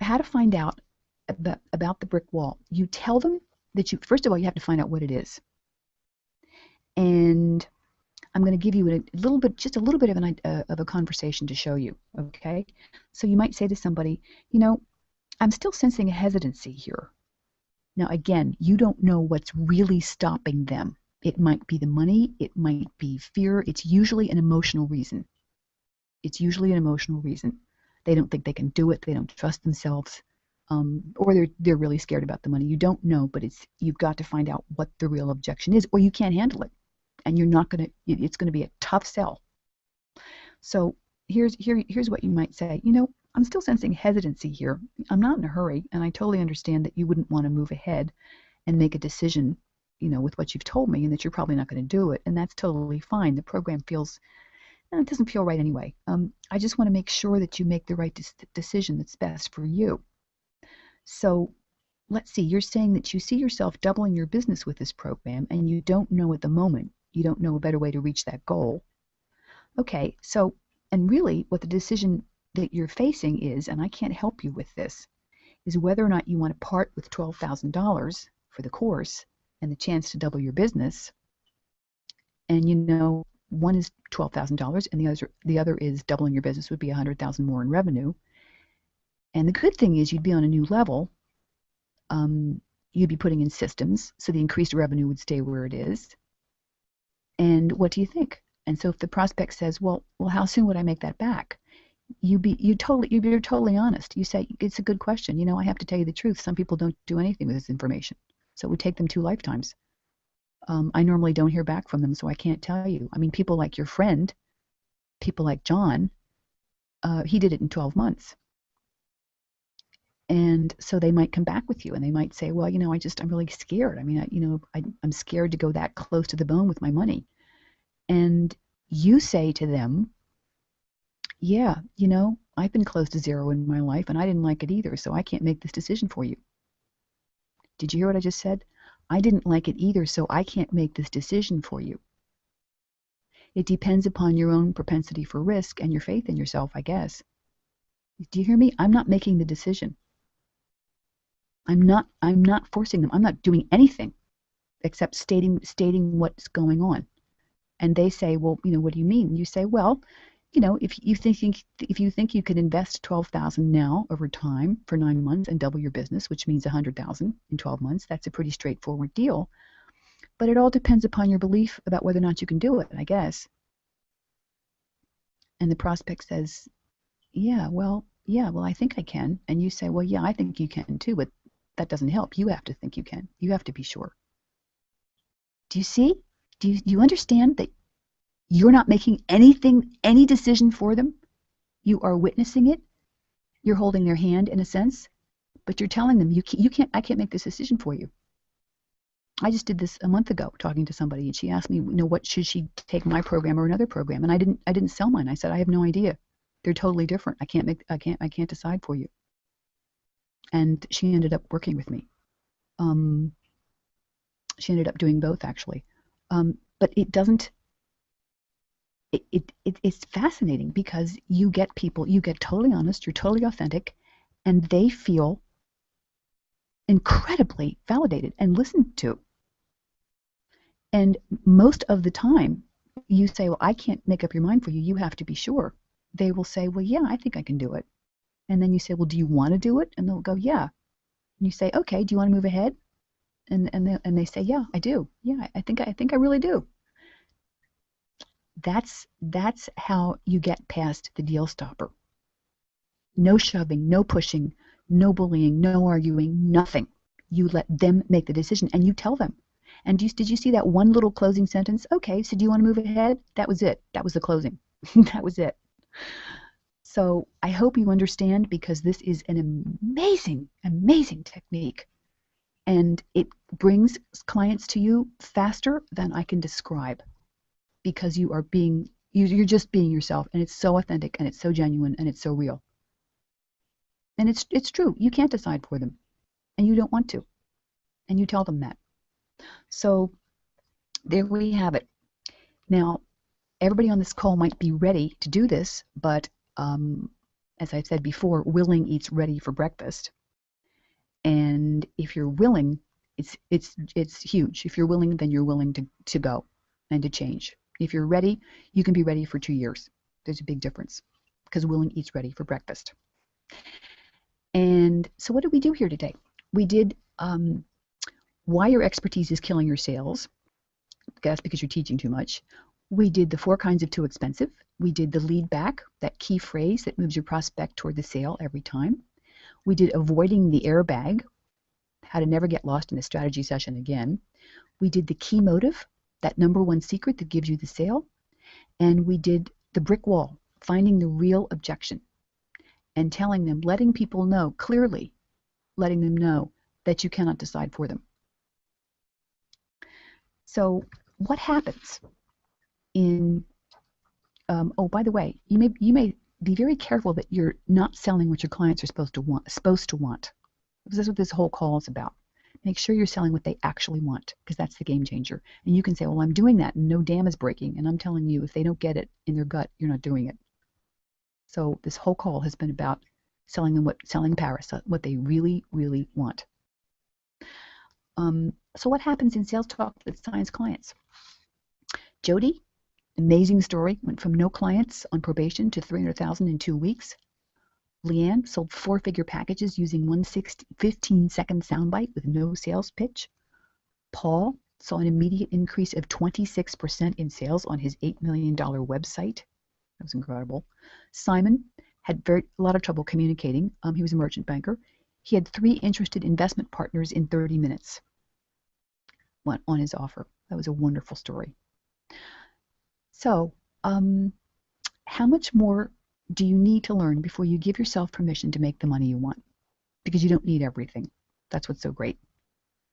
how to find out about the brick wall? You tell them that first of all, you have to find out what it is. And I'm going to give you a little bit, just a little bit of a conversation to show you, okay? So you might say to somebody, you know, I'm still sensing a hesitancy here. Now, again, you don't know what's really stopping them. It might be the money, it might be fear. It's usually an emotional reason. It's usually an emotional reason. They don't think they can do it. They don't trust themselves, or they're really scared about the money. You don't know, but you've got to find out what the real objection is, or you can't handle it, and you're not gonna. It's going to be a tough sell. So here's what you might say. You know, I'm still sensing hesitancy here. I'm not in a hurry, and I totally understand that you wouldn't want to move ahead and make a decision, you know, with what you've told me, and that you're probably not going to do it, and that's totally fine. The program feels it doesn't feel right anyway. I just want to make sure that you make the right decision that's best for you. So let's see, you're saying that you see yourself doubling your business with this program and you don't know at the moment, you don't know a better way to reach that goal. Okay, so, and really what the decision that you're facing is, and I can't help you with this, is whether or not you want to part with $12,000 for the course and the chance to double your business. And you know, one is $12,000 and the other is doubling your business would be $100,000 more in revenue. And the good thing is you'd be on a new level. You'd be putting in systems, so the increased revenue would stay where it is. And what do you think? And so if the prospect says, well, how soon would I make that back? You're totally honest. You say, it's a good question. You know, I have to tell you the truth. Some people don't do anything with this information, so it would take them 2 lifetimes. I normally don't hear back from them, so I can't tell you. I mean, people like your friend, people like John, he did it in 12 months. And so they might come back with you and they might say, well, you know, I'm really scared. I mean, I'm scared to go that close to the bone with my money. And you say to them, yeah, you know, I've been close to zero in my life and I didn't like it either, so I can't make this decision for you. Did you hear what I just said? I didn't like it either, so I can't make this decision for you. It depends upon your own propensity for risk and your faith in yourself, I guess. Do you hear me? I'm not making the decision. I'm not forcing them. I'm not doing anything except stating what's going on. And they say, well, you know, what do you mean? You say, well, you know, if you think you can invest $12,000 now over time for 9 months and double your business, which means $100,000 in 12 months, that's a pretty straightforward deal. But it all depends upon your belief about whether or not you can do it, I guess. And the prospect says, yeah, well, I think I can. And you say, well, yeah, I think you can too, but that doesn't help. You have to think you can. You have to be sure. Do you see? Do you understand that you're not making any decision for them? You are witnessing it. You're holding their hand in a sense, but you're telling them I can't make this decision for you. I just did this a month ago talking to somebody, and she asked me, you know, what should she take, my program or another program? And I didn't sell mine. I said, I have no idea. They're totally different. I can't decide for you. And she ended up working with me. She ended up doing both actually. But it doesn't. It's fascinating because you get people, you get totally honest, you're totally authentic, and they feel incredibly validated and listened to. And most of the time, you say, well, I can't make up your mind for you. You have to be sure. They will say, well, yeah, I think I can do it. And then you say, well, do you want to do it? And they'll go, yeah. And you say, okay, do you want to move ahead? And they say, yeah, I do. Yeah, I think I really do. That's how you get past the deal stopper. No shoving, no pushing, no bullying, no arguing, nothing. You let them make the decision and you tell them. And did you see that one little closing sentence? Okay, so do you want to move ahead? That was it. That was the closing. That was it. So I hope you understand, because this is an amazing, amazing technique. And it brings clients to you faster than I can describe, because you're just being yourself, and it's so authentic and it's so genuine and it's so real. And it's true. You can't decide for them, and you don't want to. And you tell them that. So there we have it. Now, everybody on this call might be ready to do this, but as I said before, willing eats ready for breakfast. And if you're willing, it's huge. If you're willing, then you're willing to go. and to change. If you're ready, you can be ready for 2 years. There's a big difference because willing eats ready for breakfast. And so what did we do here today? We did why your expertise is killing your sales. That's because you're teaching too much. We did the 4 kinds of too expensive. We did the lead back, that key phrase that moves your prospect toward the sale every time. We did avoiding the airbag, how to never get lost in a strategy session again. We did the key motive, that #1 secret that gives you the sale. And we did the brick wall, finding the real objection and telling them, letting people know clearly, letting them know that you cannot decide for them. So what happens in, oh, by the way, you may be very careful that you're not selling what your clients are supposed to want. Because that's what this whole call is about. Make sure you're selling what they actually want, because that's the game changer. And you can say, well, I'm doing that and no dam is breaking. And I'm telling you, if they don't get it in their gut, you're not doing it. So this whole call has been about selling Paris, what they really, really want. So what happens in sales talk that signs clients? Jody, amazing story, went from no clients on probation to 300,000 in 2 weeks. Leanne sold 4-figure packages using 15-second soundbite with no sales pitch. Paul saw an immediate increase of 26% in sales on his $8 million website. That was incredible. Simon had a lot of trouble communicating. He was a merchant banker. He had 3 interested investment partners in 30 minutes on his offer. That was a wonderful story. So, how much more do you need to learn before you give yourself permission to make the money you want? Because you don't need everything. That's what's so great.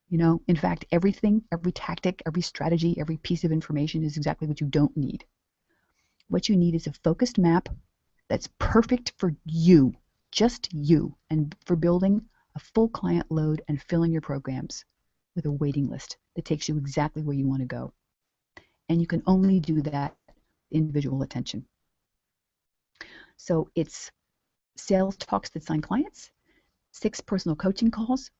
You know, in fact, everything, every tactic, every strategy, every piece of information is exactly what you don't need. What you need is a focused map that's perfect for you, just you, and for building a full client load and filling your programs with a waiting list that takes you exactly where you want to go. And you can only do that with individual attention. So it's sales talks that sign clients, 6 personal coaching calls,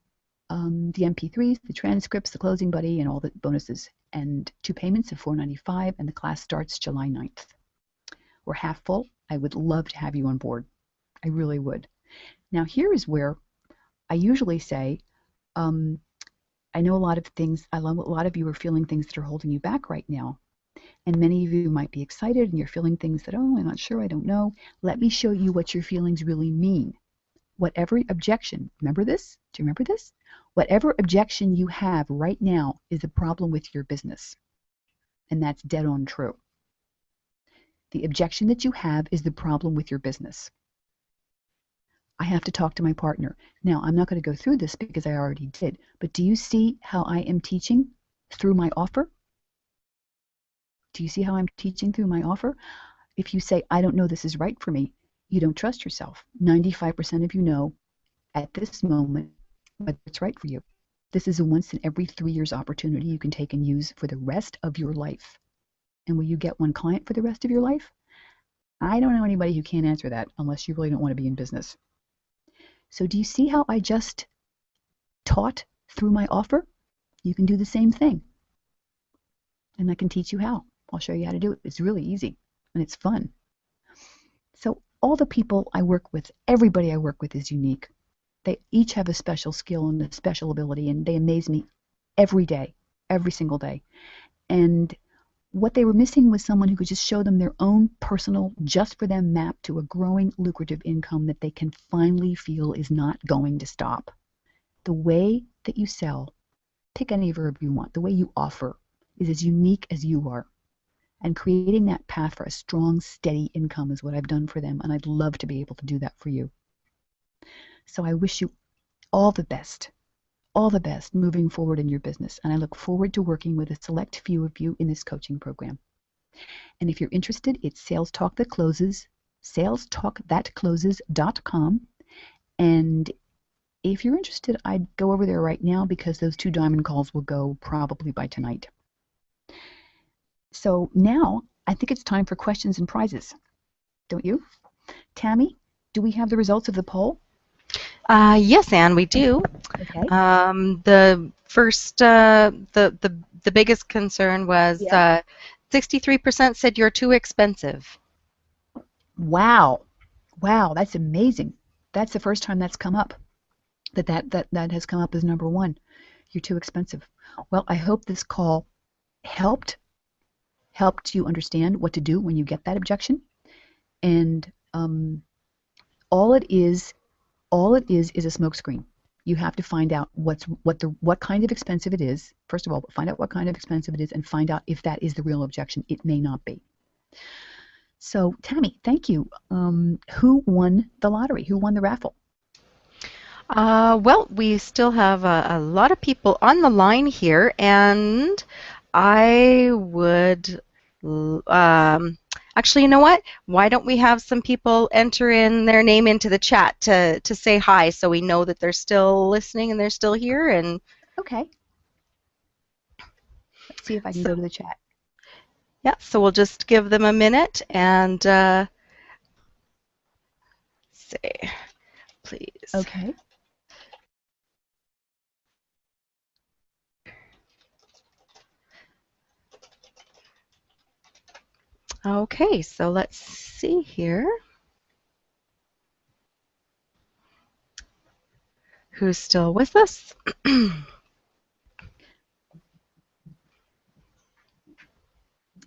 the MP3s, the transcripts, the closing buddy, and all the bonuses, and 2 payments of $495, and the class starts July 9th. We're half full. I would love to have you on board. I really would. Now here is where I usually say, I know a lot of you are feeling things that are holding you back right now. And many of you might be excited and you're feeling things that, oh, I'm not sure, I don't know. Let me show you what your feelings really mean. Whatever objection, remember this? Do you remember this? Whatever objection you have right now is a problem with your business. And that's dead on true. The objection that you have is the problem with your business. I have to talk to my partner. Now, I'm not going to go through this because I already did, but do you see how I am teaching through my offer? Do you see how I'm teaching through my offer? If you say, I don't know this is right for me, you don't trust yourself. 95% of you know at this moment whether it's right for you. This is a once in every 3 years opportunity you can take and use for the rest of your life. And will you get 1 client for the rest of your life? I don't know anybody who can't answer that unless you really don't want to be in business. So do you see how I just taught through my offer? You can do the same thing. And I can teach you how. I'll show you how to do it. It's really easy and it's fun. So all the people I work with, everybody I work with is unique. They each have a special skill and a special ability, and they amaze me every day, every single day. And what they were missing was someone who could just show them their own personal, just for them map to a growing, lucrative income that they can finally feel is not going to stop. The way that you sell, pick any verb you want, the way you offer is as unique as you are. And creating that path for a strong, steady income is what I've done for them, and I'd love to be able to do that for you. So I wish you all the best moving forward in your business, and I look forward to working with a select few of you in this coaching program. And if you're interested, it's Sales Talk That Closes, salestalkthatcloses.com. And if you're interested, I'd go over there right now because those 2 diamond calls will go probably by tonight. So now I think it's time for questions and prizes. Don't you? Tammy, do we have the results of the poll? Yes, Anne, we do. Okay. The first, the the biggest concern was Yeah. 63% said you're too expensive. Wow. Wow, that's amazing. That's the first time that's come up. That has come up as number one. You're too expensive. Well, I hope this call helped helped you understand what to do when you get that objection. And all it is all it is a smokescreen. You have to find out what kind of expensive it is. First of all, find out what kind of expensive it is and find out if that is the real objection. It may not be. So, Tammy, thank you. Who won the lottery? Who won the raffle? Well, we still have a lot of people on the line here, and I would actually, you know what? Why don't we have some people enter in their name into the chat to say hi so we know that they're still listening and they're still here? And Okay. Let's see if I can so, go to the chat. yeah, so we'll just give them a minute and say, please. Okay. Okay, so let's see here. Who's still with us?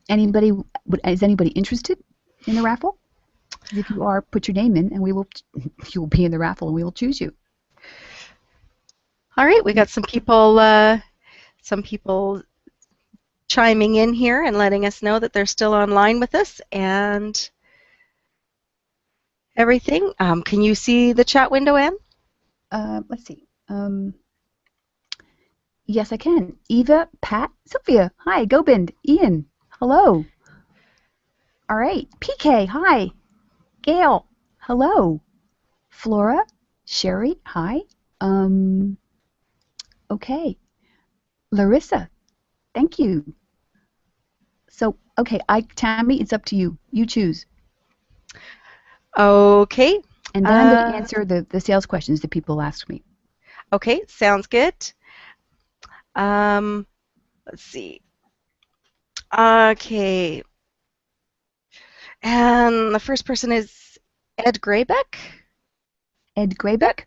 Anybody? Is anybody interested in the raffle? If you are, put your name in, and we will. You will be in the raffle, and we will choose you. All right, we got some people chiming in here and letting us know that they're still online with us and everything. Can you see the chat window, Anne? Let's see. Yes, I can. Eva, Pat, Sylvia. Hi, Gobind, Ian. Hello. All right. PK. Hi. Gail. Hello. Flora, Sherry. Hi. Um. Okay. Larissa. Thank you. So, okay, Tammy, it's up to you. You choose. Okay. And then I'm going to answer the sales questions that people ask me. Okay, sounds good. Let's see. Okay. And the first person is Ed Graybeck. Ed Graybeck.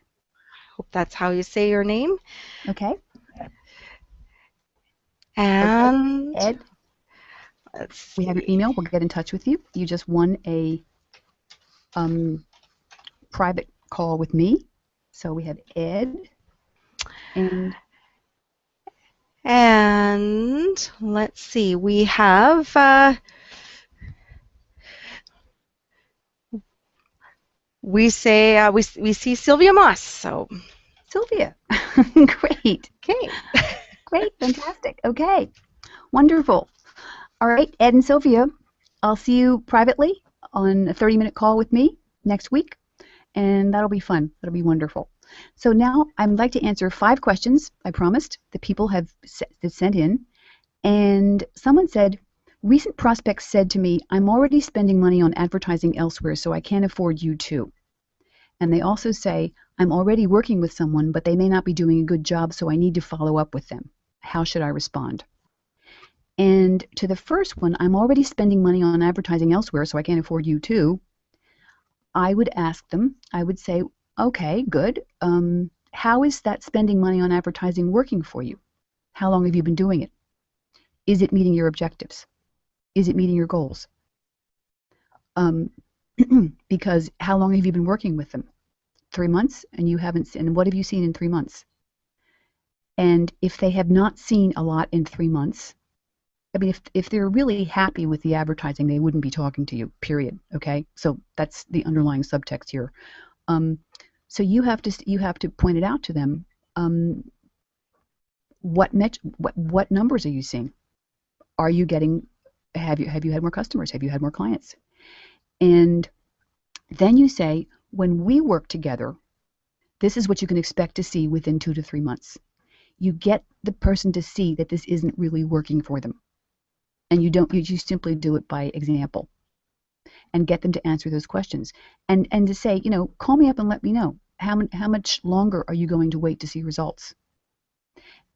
Hope that's how you say your name. Okay. And okay. Ed, let's we have your see. email. We'll get in touch with you. You just won a private call with me. So we have Ed and let's see. We have we see Sylvia Moss. So Sylvia. Great. okay. Great. Fantastic. Okay. Wonderful. All right, Ed and Sylvia, I'll see you privately on a 30-minute call with me next week, and that'll be fun. That'll be wonderful. So now I'd like to answer 5 questions I promised that people have sent in. And someone said, recent prospects said to me, I'm already spending money on advertising elsewhere, so I can't afford you too. And they also say, I'm already working with someone, but they may not be doing a good job, so I need to follow up with them. How should I respond? And to the first one, I'm already spending money on advertising elsewhere, so I can't afford you too. I would ask them, I would say, okay, good. How is that spending money on advertising working for you? How long have you been doing it? Is it meeting your objectives? Is it meeting your goals? Because how long have you been working with them? 3 months, and you haven't. And what have you seen in 3 months? And if they have not seen a lot in 3 months, I mean, if they're really happy with the advertising, they wouldn't be talking to you. Period. Okay, so that's the underlying subtext here. So you have to point it out to them. What numbers are you seeing? Are you getting? Have you had more customers? Have you had more clients? And then you say, when we work together, this is what you can expect to see within 2 to 3 months. You get the person to see that this isn't really working for them. And you simply do it by example and get them to answer those questions and to say, call me up and let me know how much longer are you going to wait to see results.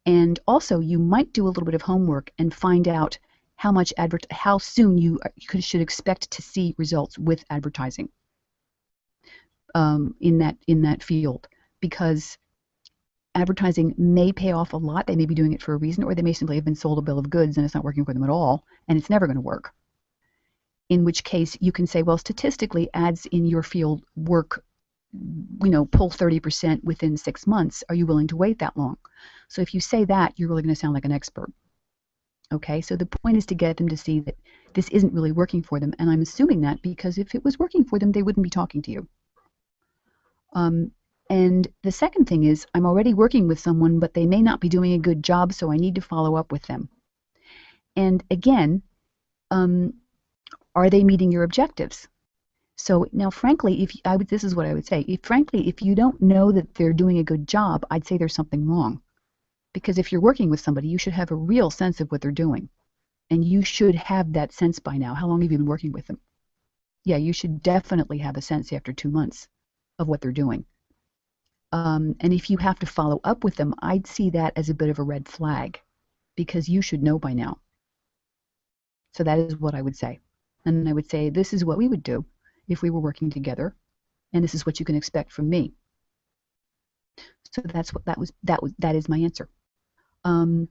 And also, you might do a little bit of homework and find out how soon you should expect to see results with advertising in that field, because advertising may pay off a lot. They may be doing it for a reason, or they may simply have been sold a bill of goods and it's not working for them at all, and it's never going to work. In which case, you can say, well, statistically, ads in your field work, pull 30% within 6 months. Are you willing to wait that long? So if you say that, you're really going to sound like an expert. Okay, so the point is to get them to see that this isn't really working for them, and I'm assuming that because if it was working for them, they wouldn't be talking to you. And the second thing is, I'm already working with someone, but they may not be doing a good job, so I need to follow up with them. And again, are they meeting your objectives? So now, frankly, this is what I would say. If you don't know that they're doing a good job, I'd say there's something wrong. Because if you're working with somebody, you should have a real sense of what they're doing. And you should have that sense by now. How long have you been working with them? Yeah, you should definitely have a sense after 2 months of what they're doing. And if you have to follow up with them, I'd see that as a bit of a red flag, because you should know by now. So that is what I would say. And I would say, this is what we would do if we were working together, and this is what you can expect from me. So that is my answer. And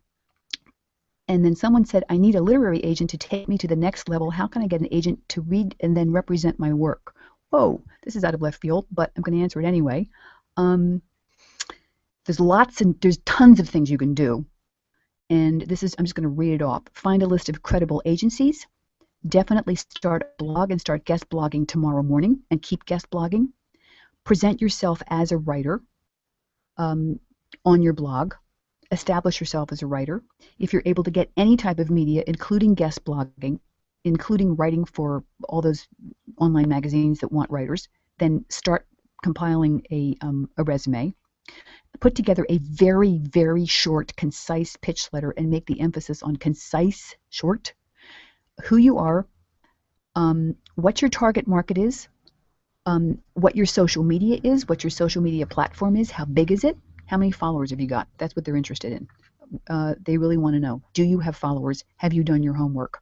then someone said, I need a literary agent to take me to the next level. How can I get an agent to read and then represent my work? Whoa, this is out of left field, but I'm going to answer it anyway. There's tons of things you can do. And I'm just going to read it off. Find a list of credible agencies. Definitely start a blog and start guest blogging tomorrow morning and keep guest blogging. Present yourself as a writer on your blog. Establish yourself as a writer. If you're able to get any type of media, including guest blogging, including writing for all those online magazines that want writers, then start compiling a resume. Put together a very, very short, concise pitch letter and make the emphasis on concise, short. Who you are, what your target market is, what your social media is, what your social media platform is, how big is it, how many followers have you got? That's what they're interested in. They really want to know. Do you have followers? Have you done your homework?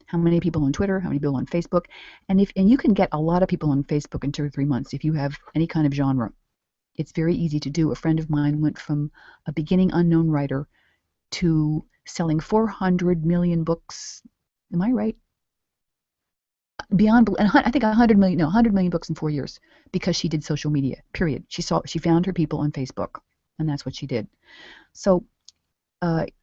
How many people on Twitter? How many people on Facebook? And you can get a lot of people on Facebook in 2 or 3 months if you have any kind of genre. It's very easy to do. A friend of mine went from a beginning unknown writer to selling 400 million books. Am I right? Beyond, I think 100 million books in 4 years, because she did social media, period. She found her people on Facebook, and that's what she did. So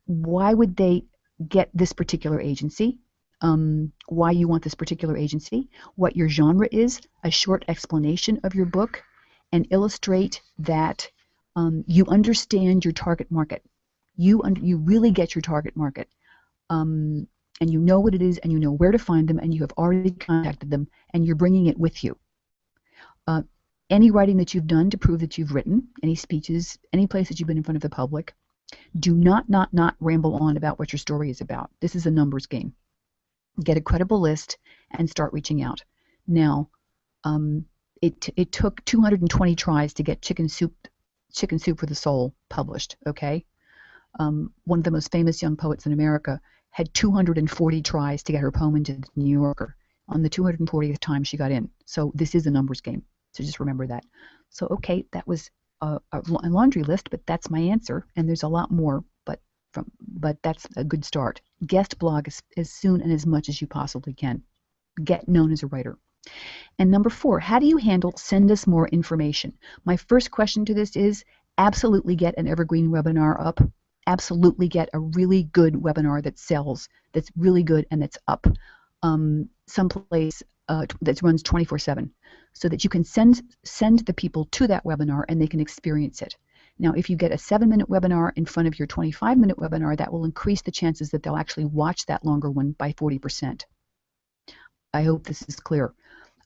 why would they get this particular agency? Why you want this particular agency, what your genre is, a short explanation of your book, and illustrate that you understand your target market. You really get your target market. And you know what it is, and you know where to find them, and you have already contacted them, and you're bringing it with you. Any writing that you've done to prove that you've written, any speeches, any place that you've been in front of the public, do not ramble on about what your story is about. This is a numbers game. Get a credible list and start reaching out. Now, it took 220 tries to get Chicken Soup for the Soul published, okay? One of the most famous young poets in America had 240 tries to get her poem into the New Yorker. On the 240th time, she got in. So this is a numbers game. So just remember that. So, okay, that was a laundry list, but that's my answer. And there's a lot more, but that's a good start. Guest blog as soon and as much as you possibly can. Get known as a writer. And number 4, how do you handle send us more information? My first question to this is absolutely get an evergreen webinar up. Absolutely get a really good webinar that sells, that's really good and that's up someplace that runs 24/7, so that you can send the people to that webinar and they can experience it. Now, if you get a 7-minute webinar in front of your 25-minute webinar, that will increase the chances that they'll actually watch that longer one by 40%. I hope this is clear.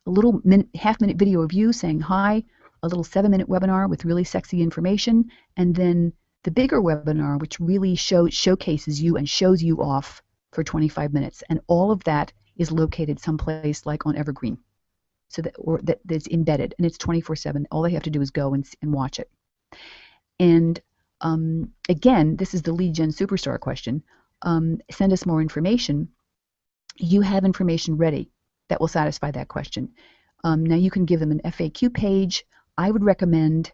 A little half-minute video of you saying hi, a little 7-minute webinar with really sexy information, and then the bigger webinar, which really showcases you and shows you off for 25 minutes. And all of that is located someplace like on Evergreen, so that's embedded, and it's 24/7. All they have to do is go and watch it. And Again, this is the lead gen superstar question. Send us more information. You have information ready that will satisfy that question. Now you can give them an FAQ page. I would recommend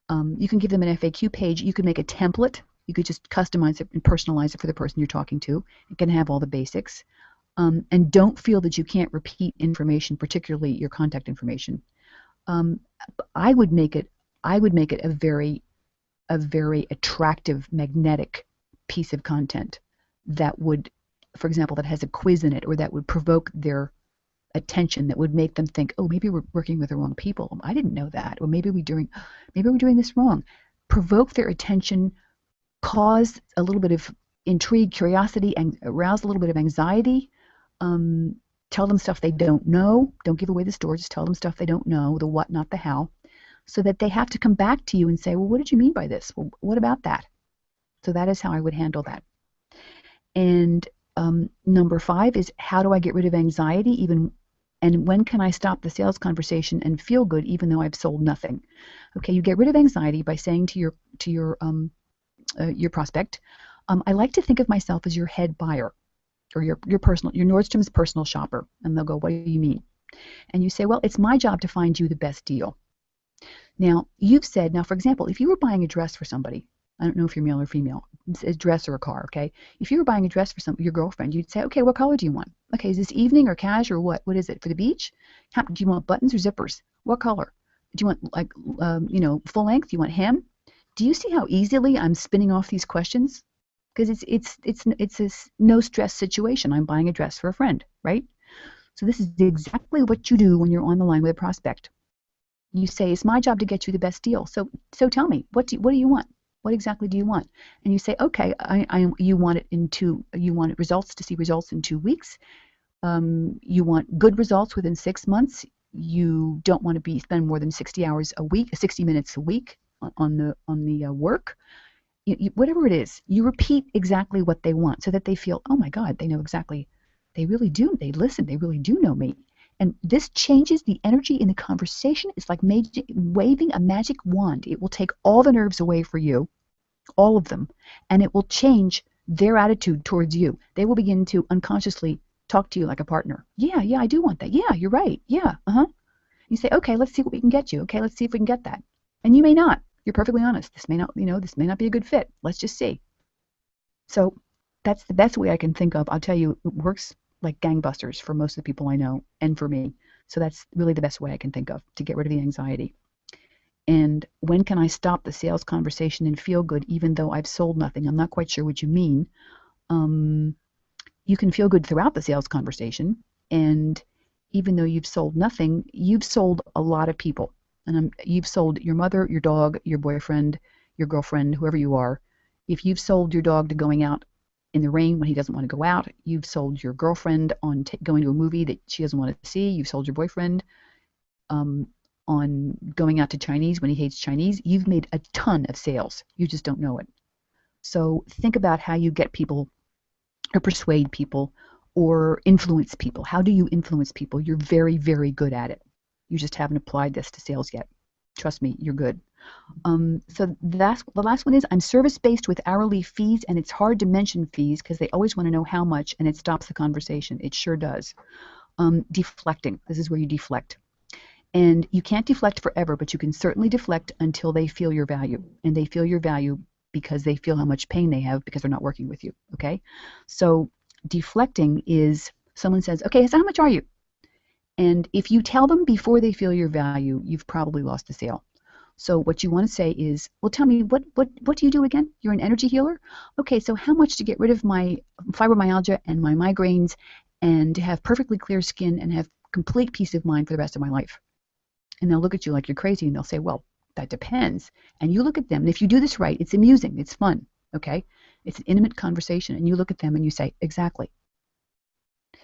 you can give them an FAQ page. You could make a template. You could just customize it and personalize it for the person you're talking to. It can have all the basics. And don't feel that you can't repeat information, particularly your contact information. Um, I would make it a very attractive, magnetic piece of content that would, for example, that has a quiz in it, or that would provoke their attention, that would make them think, oh, maybe we're working with the wrong people. I didn't know that. Or maybe we're doing this wrong. Provoke their attention, cause a little bit of intrigue, curiosity, and arouse a little bit of anxiety. Tell them stuff they don't know. Don't give away the store. Just tell them stuff they don't know, the what, not the how, so that they have to come back to you and say, well, what did you mean by this? Well, what about that? So that is how I would handle that. And number 5 is, how do I get rid of anxiety and when can I stop the sales conversation and feel good even though I've sold nothing? Okay, you get rid of anxiety by saying to your prospect, I like to think of myself as your head buyer, or your Nordstrom's personal shopper. And they'll go, what do you mean? And you say, well, it's my job to find you the best deal. Now, you've said, now, for example, if you were buying a dress for somebody, I don't know if you're male or female, a dress or a car, okay? If you were buying a dress for your girlfriend, you'd say, okay, what color do you want? Okay, is this evening or cash or what? What is it? For the beach? Do you want buttons or zippers? What color? Do you want, like, full length? Do you want hem? Do you see how easily I'm spinning off these questions? Because it's a no stress situation. I'm buying a dress for a friend, right? So this is exactly what you do when you're on the line with a prospect. You say, it's my job to get you the best deal. So tell me, what do you want? What exactly do you want? And you say, okay, you want results, to see results in 2 weeks. You want good results within 6 months. You don't want to spend more than 60 minutes a week on the work. Whatever it is, you repeat exactly what they want so that they feel, oh my God, they know exactly. They really do. They listen. They really do know me. And this changes the energy in the conversation. It's like waving a magic wand. It will take all the nerves away for you, all of them, and it will change their attitude towards you. They will begin to unconsciously talk to you like a partner. Yeah, I do want that. Yeah, you're right. Yeah, You say, okay, let's see what we can get you. Okay, let's see if we can get that. And you may not. You're perfectly honest. This may not be a good fit. Let's just see. So that's the best way I can think of. I'll tell you, it works like gangbusters for most of the people I know and for me. So that's really the best way I can think of to get rid of the anxiety. And when can I stop the sales conversation and feel good even though I've sold nothing? I'm not quite sure what you mean. You can feel good throughout the sales conversation, and even though you've sold nothing, you've sold a lot of people. And you've sold your mother, your dog, your boyfriend, your girlfriend, whoever you are. If you've sold your dog to going out in the rain when he doesn't want to go out, you've sold your girlfriend on going to a movie that she doesn't want to see, you've sold your boyfriend on going out to Chinese when he hates Chinese, you've made a ton of sales. You just don't know it. So think about how you get people or persuade people or influence people. How do you influence people? You're very, very good at it. You just haven't applied this to sales yet. Trust me, you're good. So the last one is, I'm service-based with hourly fees, and it's hard to mention fees because they always want to know how much, and it stops the conversation. It sure does. Deflecting. This is where you deflect. And you can't deflect forever, but you can certainly deflect until they feel your value. And they feel your value because they feel how much pain they have because they're not working with you. Okay? So deflecting is, someone says, okay, so how much are you? And if you tell them before they feel your value, you've probably lost the sale. So what you want to say is, well, tell me, what do you do again? You're an energy healer? Okay, so how much to get rid of my fibromyalgia and my migraines and to have perfectly clear skin and have complete peace of mind for the rest of my life? And they'll look at you like you're crazy, and they'll say, well, that depends. And you look at them, and if you do this right, it's amusing, it's fun, okay? It's an intimate conversation, and you look at them and you say, exactly.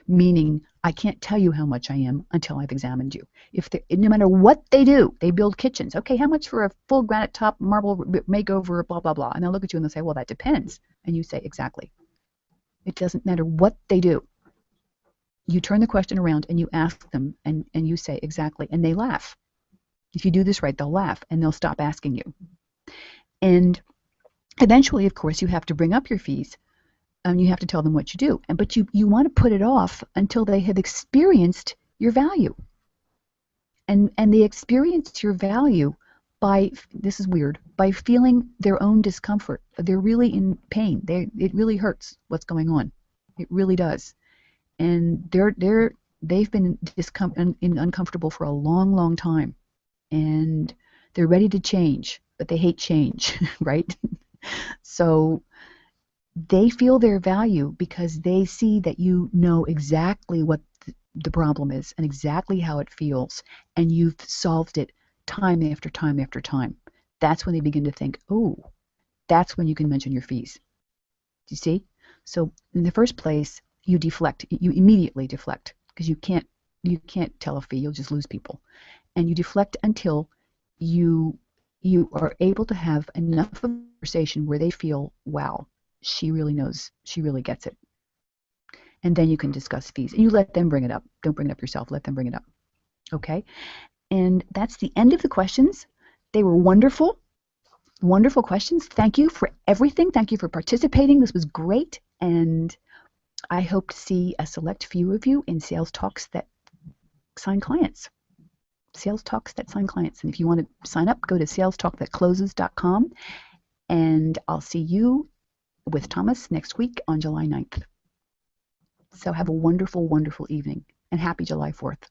Meaning, I can't tell you how much I am until I've examined you. No matter what they do, they build kitchens. Okay, how much for a full granite top marble makeover, blah, blah, blah. And they'll look at you and they'll say, well, that depends. And you say, exactly. It doesn't matter what they do. You turn the question around and you ask them and you say, exactly. And they laugh. If you do this right, they'll laugh and they'll stop asking you. And Eventually, of course, you have to bring up your fees. You have to tell them what you do. But you want to put it off until they have experienced your value. And they experience your value by, this is weird, by feeling their own discomfort. They're really in pain. It really hurts what's going on. It really does. And they've been uncomfortable for a long, long time. And they're ready to change, but they hate change, right? So they feel their value because they see that you know exactly what the problem is and exactly how it feels, and you've solved it time after time after time. That's when they begin to think, oh, that's when you can mention your fees. Do you see? So in the first place, you deflect. You immediately deflect because you can't tell a fee. You'll just lose people. And you deflect until you are able to have enough of a conversation where they feel, wow, she really knows, she really gets it. And then you can discuss fees. And you let them bring it up. Don't bring it up yourself. Let them bring it up. Okay? And that's the end of the questions. They were wonderful. Wonderful questions. Thank you for everything. Thank you for participating. This was great. And I hope to see a select few of you in Sales Talks that sign clients. Sales Talks that sign clients. And if you want to sign up, go to salestalkthatcloses.com. And I'll see you with Thomas next week on July 9th. So have a wonderful, wonderful evening, and happy July 4th.